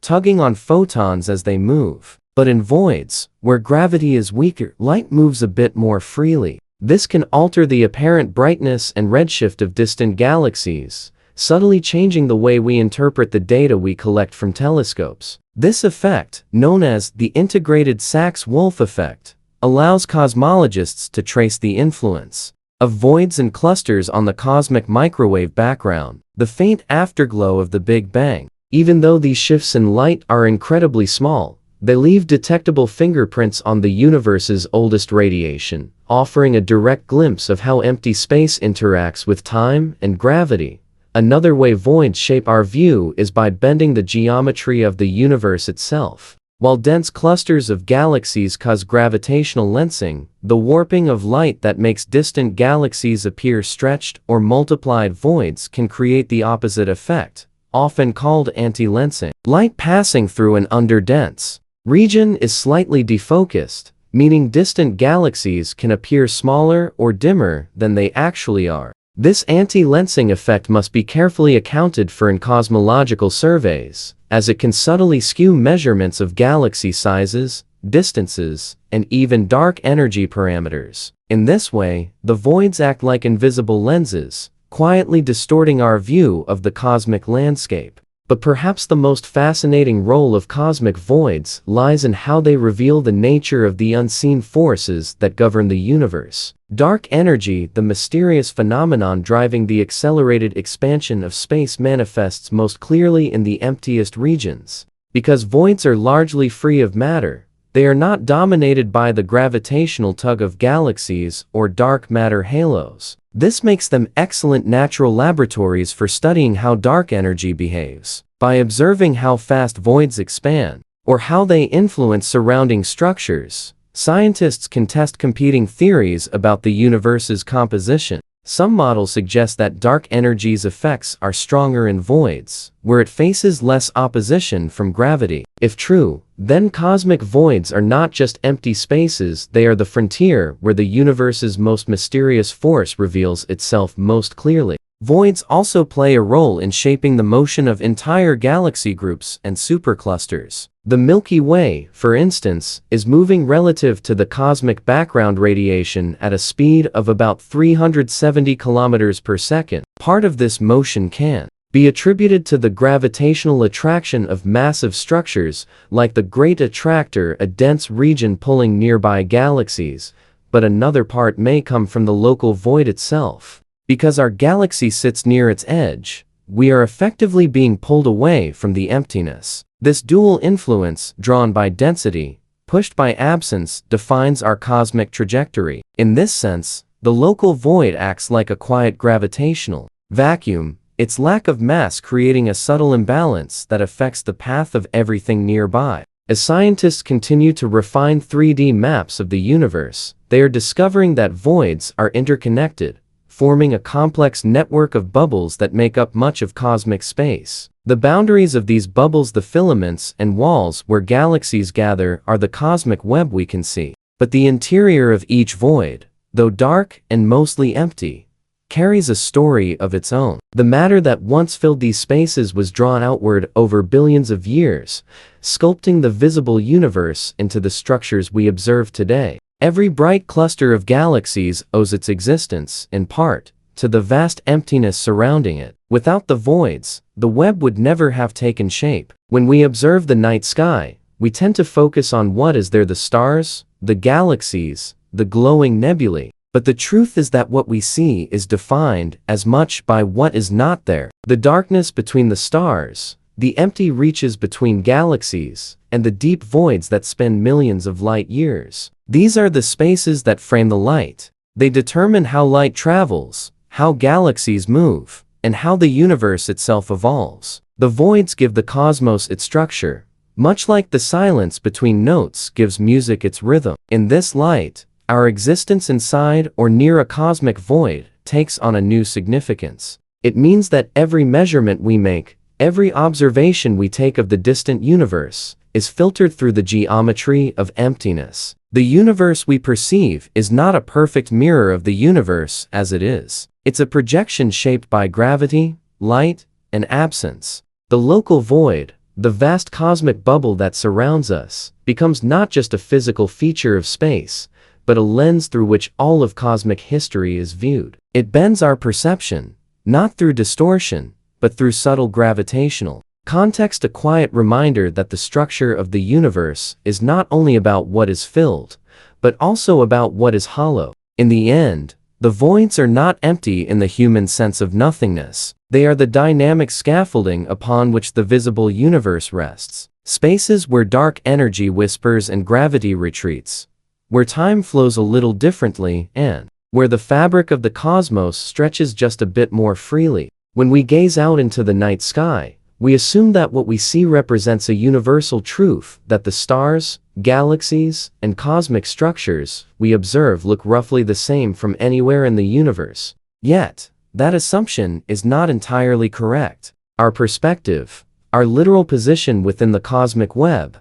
tugging on photons as they move. But in voids, where gravity is weaker, light moves a bit more freely. This can alter the apparent brightness and redshift of distant galaxies, subtly changing the way we interpret the data we collect from telescopes. This effect, known as the integrated Sachs-Wolf effect, allows cosmologists to trace the influence of voids and clusters on the cosmic microwave background, the faint afterglow of the Big Bang. Even though these shifts in light are incredibly small, they leave detectable fingerprints on the universe's oldest radiation, offering a direct glimpse of how empty space interacts with time and gravity. Another way voids shape our view is by bending the geometry of the universe itself. While dense clusters of galaxies cause gravitational lensing, the warping of light that makes distant galaxies appear stretched or multiplied, voids can create the opposite effect, often called anti-lensing. Light passing through an underdense region is slightly defocused, meaning distant galaxies can appear smaller or dimmer than they actually are. This anti-lensing effect must be carefully accounted for in cosmological surveys, as it can subtly skew measurements of galaxy sizes, distances, and even dark energy parameters. In this way, the voids act like invisible lenses, quietly distorting our view of the cosmic landscape. But perhaps the most fascinating role of cosmic voids lies in how they reveal the nature of the unseen forces that govern the universe. Dark energy, the mysterious phenomenon driving the accelerated expansion of space, manifests most clearly in the emptiest regions. Because voids are largely free of matter, they are not dominated by the gravitational tug of galaxies or dark matter halos. This makes them excellent natural laboratories for studying how dark energy behaves. By observing how fast voids expand, or how they influence surrounding structures, Scientists can test competing theories about the universe's composition. Some models suggest that dark energy's effects are stronger in voids, where it faces less opposition from gravity. If true, then cosmic voids are not just empty spaces, they are the frontier where the universe's most mysterious force reveals itself most clearly. Voids also play a role in shaping the motion of entire galaxy groups and superclusters. The Milky Way, for instance, is moving relative to the cosmic background radiation at a speed of about 370 kilometers per second. Part of this motion can be attributed to the gravitational attraction of massive structures like the Great Attractor, a dense region pulling nearby galaxies, but another part may come from the local void itself. Because our galaxy sits near its edge, we are effectively being pulled away from the emptiness. This dual influence, drawn by density, pushed by absence, defines our cosmic trajectory. In this sense, the local void acts like a quiet gravitational vacuum, its lack of mass creating a subtle imbalance that affects the path of everything nearby. As scientists continue to refine 3D maps of the universe, they are discovering that voids are interconnected, forming a complex network of bubbles that make up much of cosmic space. The boundaries of these bubbles, the filaments and walls where galaxies gather, are the cosmic web we can see. But the interior of each void, though dark and mostly empty, carries a story of its own. The matter that once filled these spaces was drawn outward over billions of years, sculpting the visible universe into the structures we observe today. Every bright cluster of galaxies owes its existence, in part, to the vast emptiness surrounding it. Without the voids, the web would never have taken shape. When we observe the night sky, we tend to focus on what is there: the stars, the galaxies, the glowing nebulae. But the truth is that what we see is defined as much by what is not there. The darkness between the stars, the empty reaches between galaxies, and the deep voids that span millions of light years. These are the spaces that frame the light. They determine how light travels, how galaxies move, and how the universe itself evolves. The voids give the cosmos its structure, much like the silence between notes gives music its rhythm. In this light, our existence inside or near a cosmic void takes on a new significance. It means that every measurement we make, every observation we take of the distant universe, is filtered through the geometry of emptiness. The universe we perceive is not a perfect mirror of the universe as it is. It's a projection shaped by gravity, light, and absence. The local void, the vast cosmic bubble that surrounds us, becomes not just a physical feature of space, but a lens through which all of cosmic history is viewed. It bends our perception, not through distortion, but through subtle gravitational context, a quiet reminder that the structure of the universe is not only about what is filled, but also about what is hollow. In the end, the voids are not empty in the human sense of nothingness. They are the dynamic scaffolding upon which the visible universe rests. Spaces where dark energy whispers and gravity retreats, where time flows a little differently, and where the fabric of the cosmos stretches just a bit more freely. When we gaze out into the night sky, we assume that what we see represents a universal truth, that the stars, galaxies, and cosmic structures we observe look roughly the same from anywhere in the universe. Yet, that assumption is not entirely correct. Our perspective, our literal position within the cosmic web,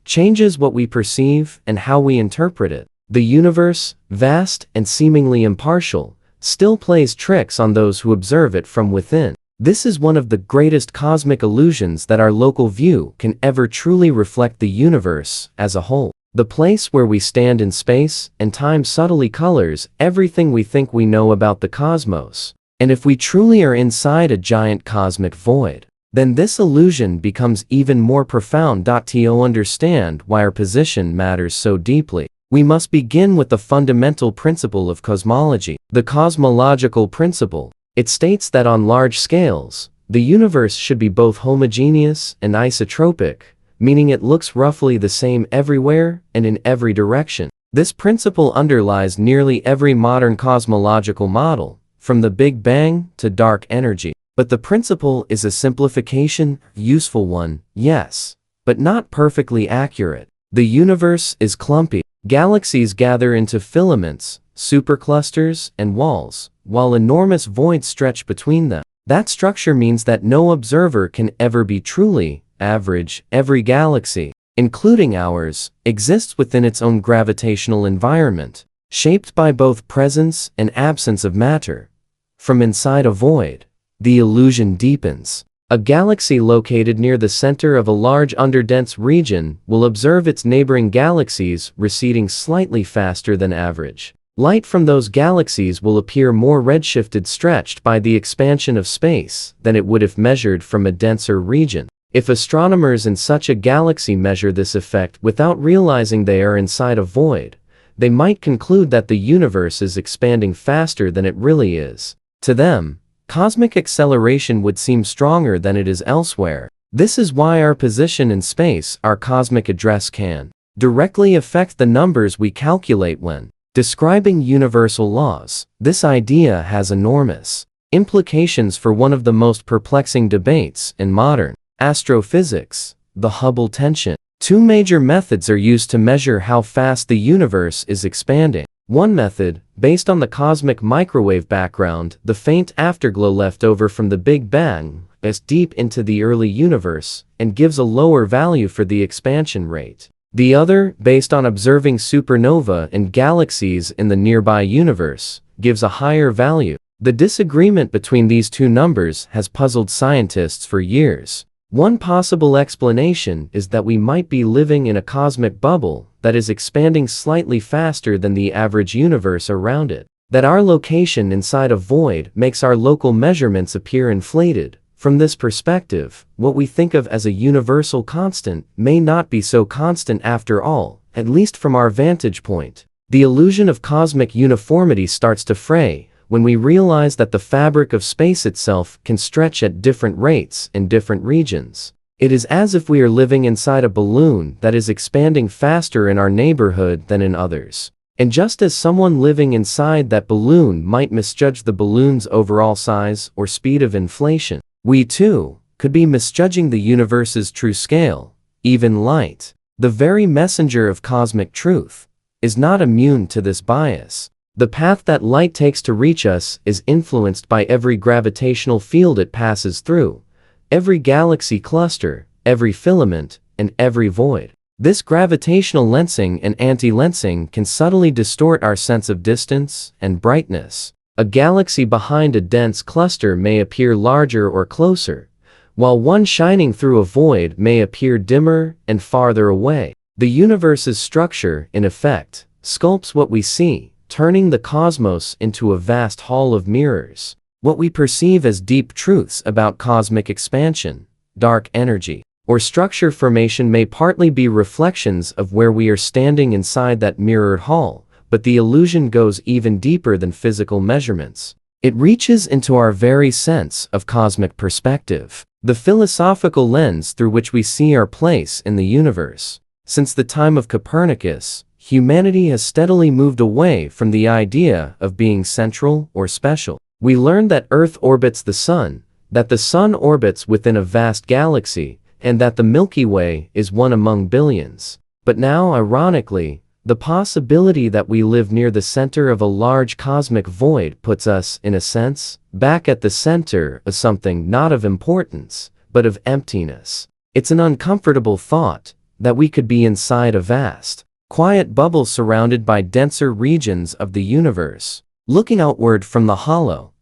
changes what we perceive and how we interpret it. The universe, vast and seemingly impartial, still plays tricks on those who observe it from within. This is one of the greatest cosmic illusions, that our local view can ever truly reflect the universe as a whole. The place where we stand in space and time subtly colors everything we think we know about the cosmos. And if we truly are inside a giant cosmic void, then this illusion becomes even more profound. To understand why our position matters so deeply, we must begin with the fundamental principle of cosmology, the cosmological principle. It states that on large scales, the universe should be both homogeneous and isotropic, meaning it looks roughly the same everywhere and in every direction. This principle underlies nearly every modern cosmological model, from the Big Bang to dark energy. But the principle is a simplification, useful one, yes, but not perfectly accurate. The universe is clumpy. Galaxies gather into filaments, superclusters, and walls, while enormous voids stretch between them. That structure means that no observer can ever be truly average. Every galaxy, including ours, exists within its own gravitational environment, shaped by both presence and absence of matter. From inside a void, the illusion deepens. A galaxy located near the center of a large underdense region will observe its neighboring galaxies receding slightly faster than average. Light from those galaxies will appear more redshifted, stretched by the expansion of space, than it would if measured from a denser region. If astronomers in such a galaxy measure this effect without realizing they are inside a void, they might conclude that the universe is expanding faster than it really is. To them, cosmic acceleration would seem stronger than it is elsewhere. This is why our position in space, our cosmic address, can directly affect the numbers we calculate when describing universal laws. This idea has enormous implications for one of the most perplexing debates in modern astrophysics, the Hubble tension. Two major methods are used to measure how fast the universe is expanding. One method, based on the cosmic microwave background, the faint afterglow left over from the Big Bang, is deep into the early universe, and gives a lower value for the expansion rate. The other, based on observing supernova and galaxies in the nearby universe, gives a higher value. The disagreement between these two numbers has puzzled scientists for years. One possible explanation is that we might be living in a cosmic bubble that is expanding slightly faster than the average universe around it. That our location inside a void makes our local measurements appear inflated. From this perspective, what we think of as a universal constant may not be so constant after all, at least from our vantage point. The illusion of cosmic uniformity starts to fray when we realize that the fabric of space itself can stretch at different rates in different regions. It is as if we are living inside a balloon that is expanding faster in our neighborhood than in others. And just as someone living inside that balloon might misjudge the balloon's overall size or speed of inflation, we too could be misjudging the universe's true scale. Even light, the very messenger of cosmic truth, is not immune to this bias. The path that light takes to reach us is influenced by every gravitational field it passes through, every galaxy cluster, every filament, and every void. This gravitational lensing and anti-lensing can subtly distort our sense of distance and brightness. A galaxy behind a dense cluster may appear larger or closer, while one shining through a void may appear dimmer and farther away. The universe's structure, in effect, sculpts what we see, turning the cosmos into a vast hall of mirrors. What we perceive as deep truths about cosmic expansion, dark energy, or structure formation may partly be reflections of where we are standing inside that mirrored hall. But the illusion goes even deeper than physical measurements. It reaches into our very sense of cosmic perspective, the philosophical lens through which we see our place in the universe. Since the time of Copernicus, humanity has steadily moved away from the idea of being central or special. We learned that Earth orbits the Sun, that the Sun orbits within a vast galaxy, and that the Milky Way is one among billions. But now, ironically, the possibility that we live near the center of a large cosmic void puts us, in a sense, back at the center of something not of importance, but of emptiness. It's an uncomfortable thought that we could be inside a vast, quiet bubble surrounded by denser regions of the universe, looking outward from the hollow.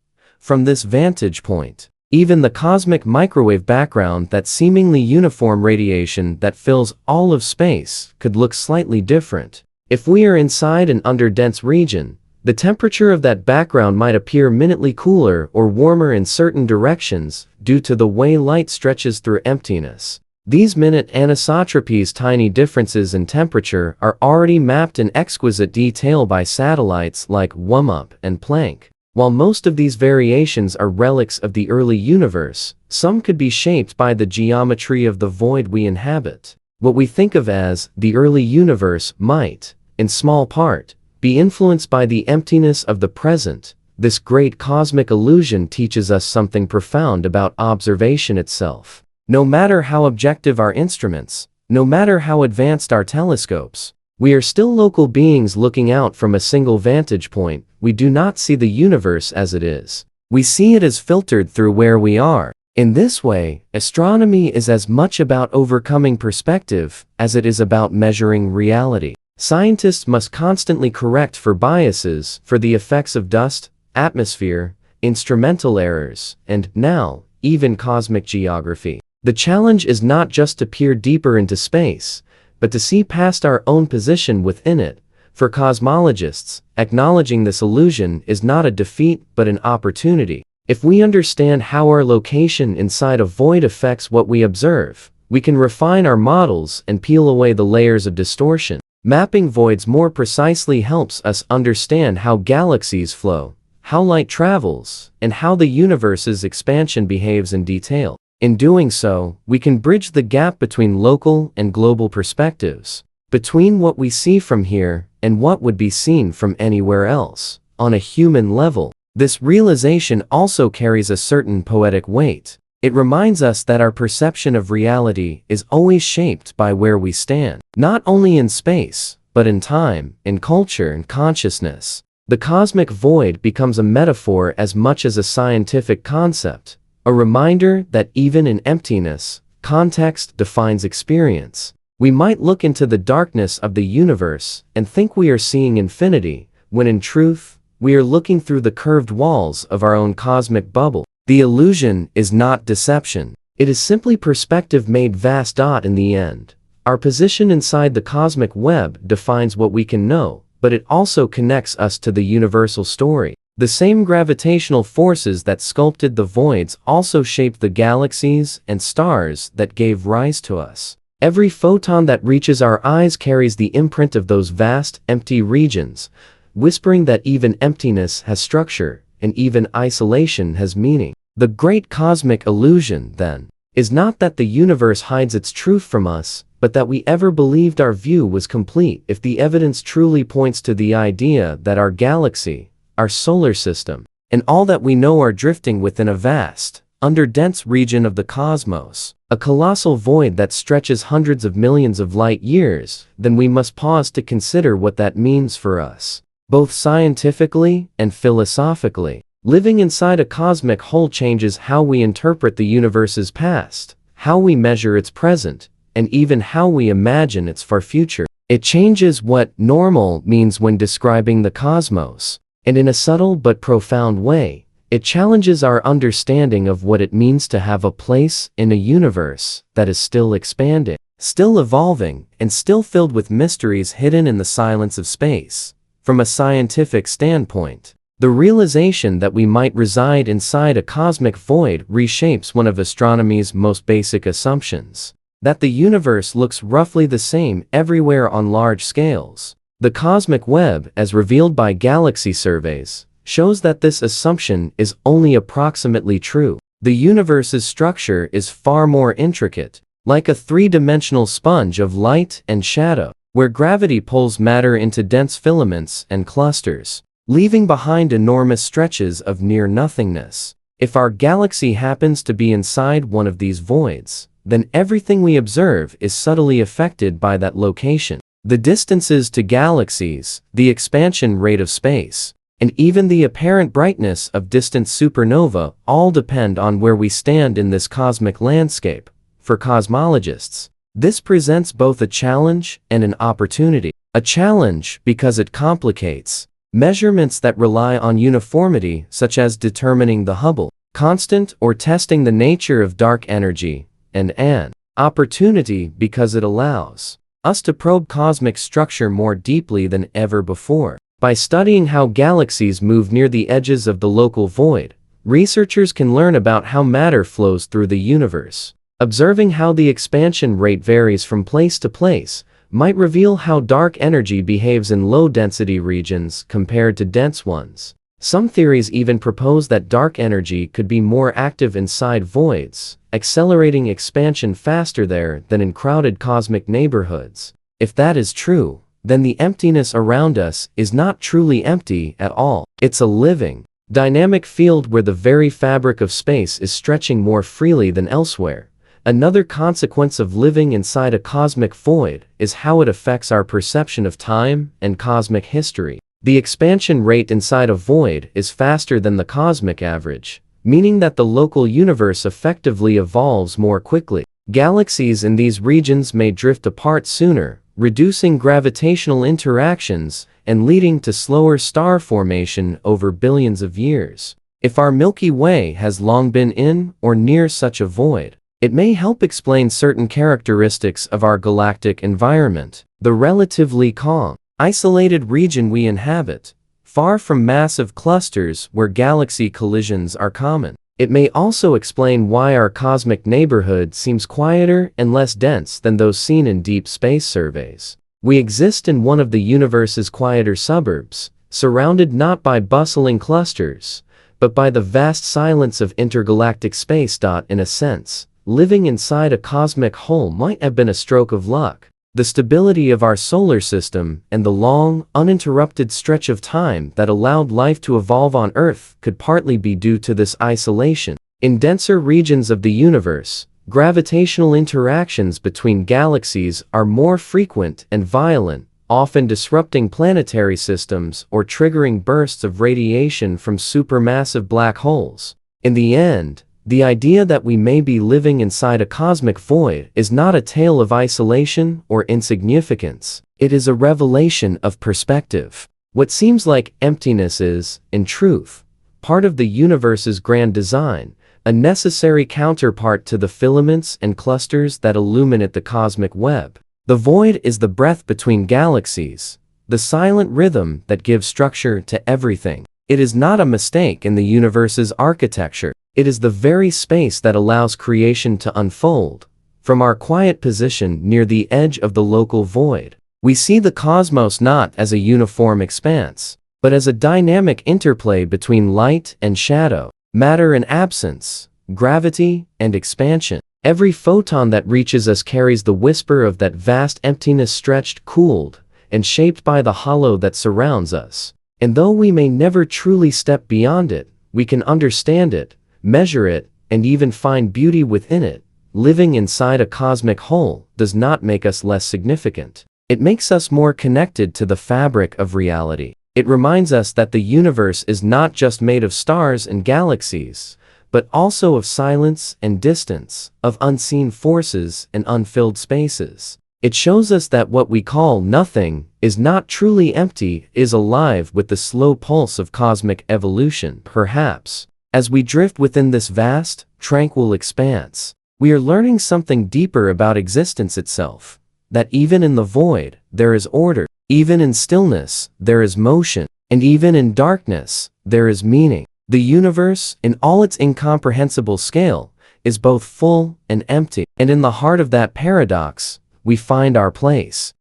From this vantage point, even the cosmic microwave background, that seemingly uniform radiation that fills all of space, could look slightly different. If we are inside an underdense region, the temperature of that background might appear minutely cooler or warmer in certain directions due to the way light stretches through emptiness. These minute anisotropies, tiny differences in temperature, are already mapped in exquisite detail by satellites like WMUP and Planck. While most of these variations are relics of the early universe, some could be shaped by the geometry of the void we inhabit. What we think of as the early universe might, in small part, be influenced by the emptiness of the present. This great cosmic illusion teaches us something profound about observation itself. No matter how objective our instruments, no matter how advanced our telescopes, We are still local beings looking out from a single vantage point. We do not see the universe as it is. We see it as filtered through where we are. In this way, astronomy is as much about overcoming perspective as it is about measuring reality. Scientists must constantly correct for biases, for the effects of dust, atmosphere, instrumental errors, and, now, even cosmic geography. The challenge is not just to peer deeper into space, but to see past our own position within it. For cosmologists, acknowledging this illusion is not a defeat but an opportunity. If we understand how our location inside a void affects what we observe, we can refine our models and peel away the layers of distortion. Mapping voids more precisely helps us understand how galaxies flow, how light travels, and how the universe's expansion behaves in detail. In doing so, we can bridge the gap between local and global perspectives, between what we see from here and what would be seen from anywhere else. On a human level, this realization also carries a certain poetic weight. It reminds us that our perception of reality is always shaped by where we stand, not only in space, but in time, in culture, and consciousness. The cosmic void becomes a metaphor as much as a scientific concept, a reminder that even in emptiness, context defines experience. We might look into the darkness of the universe and think we are seeing infinity, when in truth, we are looking through the curved walls of our own cosmic bubble. The illusion is not deception. It is simply perspective made vast. In the end, our position inside the cosmic web defines what we can know, but it also connects us to the universal story. The same gravitational forces that sculpted the voids also shape the galaxies and stars that gave rise to us. Every photon that reaches our eyes carries the imprint of those vast, empty regions, whispering that even emptiness has structure, and even isolation has meaning. The great cosmic illusion, then, is not that the universe hides its truth from us, but that we ever believed our view was complete. If the evidence truly points to the idea that our galaxy, our solar system, and all that we know are drifting within a vast, underdense region of the cosmos, a colossal void that stretches hundreds of millions of light years, then we must pause to consider what that means for us, both scientifically and philosophically. Living inside a cosmic hole changes how we interpret the universe's past, how we measure its present, and even how we imagine its far future. It changes what normal means when describing the cosmos, and in a subtle but profound way, it challenges our understanding of what it means to have a place in a universe that is still expanding, still evolving, and still filled with mysteries hidden in the silence of space. From a scientific standpoint, the realization that we might reside inside a cosmic void reshapes one of astronomy's most basic assumptions, that the universe looks roughly the same everywhere on large scales. The cosmic web, as revealed by galaxy surveys, shows that this assumption is only approximately true. The universe's structure is far more intricate, like a three-dimensional sponge of light and shadow, where gravity pulls matter into dense filaments and clusters, leaving behind enormous stretches of near-nothingness. If our galaxy happens to be inside one of these voids, then everything we observe is subtly affected by that location. The distances to galaxies, the expansion rate of space, and even the apparent brightness of distant supernova all depend on where we stand in this cosmic landscape. For cosmologists, this presents both a challenge and an opportunity. A challenge because it complicates measurements that rely on uniformity, such as determining the Hubble constant or testing the nature of dark energy, and an opportunity because it allows us to probe cosmic structure more deeply than ever before. By studying how galaxies move near the edges of the local void, researchers can learn about how matter flows through the universe. Observing how the expansion rate varies from place to place might reveal how dark energy behaves in low-density regions compared to dense ones. Some theories even propose that dark energy could be more active inside voids, accelerating expansion faster there than in crowded cosmic neighborhoods. If that is true, then the emptiness around us is not truly empty at all. It's a living, dynamic field where the very fabric of space is stretching more freely than elsewhere, Another consequence of living inside a cosmic void is how it affects our perception of time and cosmic history. The expansion rate inside a void is faster than the cosmic average, meaning that the local universe effectively evolves more quickly. Galaxies in these regions may drift apart sooner, reducing gravitational interactions and leading to slower star formation over billions of years. If our Milky Way has long been in or near such a void, it may help explain certain characteristics of our galactic environment. The relatively calm, isolated region we inhabit, far from massive clusters where galaxy collisions are common. It may also explain why our cosmic neighborhood seems quieter and less dense than those seen in deep space surveys. We exist in one of the universe's quieter suburbs, surrounded not by bustling clusters, but by the vast silence of intergalactic space. In a sense, living inside a cosmic hole might have been a stroke of luck. The stability of our solar system and the long, uninterrupted stretch of time that allowed life to evolve on Earth could partly be due to this isolation. In denser regions of the universe, gravitational interactions between galaxies are more frequent and violent, often disrupting planetary systems or triggering bursts of radiation from supermassive black holes. In the end, the idea that we may be living inside a cosmic void is not a tale of isolation or insignificance. It is a revelation of perspective. What seems like emptiness is, in truth, part of the universe's grand design, a necessary counterpart to the filaments and clusters that illuminate the cosmic web. The void is the breath between galaxies, the silent rhythm that gives structure to everything. It is not a mistake in the universe's architecture. It is the very space that allows creation to unfold. From our quiet position near the edge of the local void, we see the cosmos not as a uniform expanse, but as a dynamic interplay between light and shadow, matter and absence, gravity and expansion. Every photon that reaches us carries the whisper of that vast emptiness, stretched, cooled, and shaped by the hollow that surrounds us. And though we may never truly step beyond it, we can understand it, measure it, and even find beauty within it. Living inside a cosmic hole does not make us less significant. It makes us more connected to the fabric of reality. It reminds us that the universe is not just made of stars and galaxies, but also of silence and distance, of unseen forces and unfilled spaces. It shows us that what we call nothing is not truly empty, is alive with the slow pulse of cosmic evolution. Perhaps, as we drift within this vast, tranquil expanse, we are learning something deeper about existence itself. That even in the void, there is order. Even in stillness, there is motion. And even in darkness, there is meaning. The universe, in all its incomprehensible scale, is both full and empty. And in the heart of that paradox, we find our place.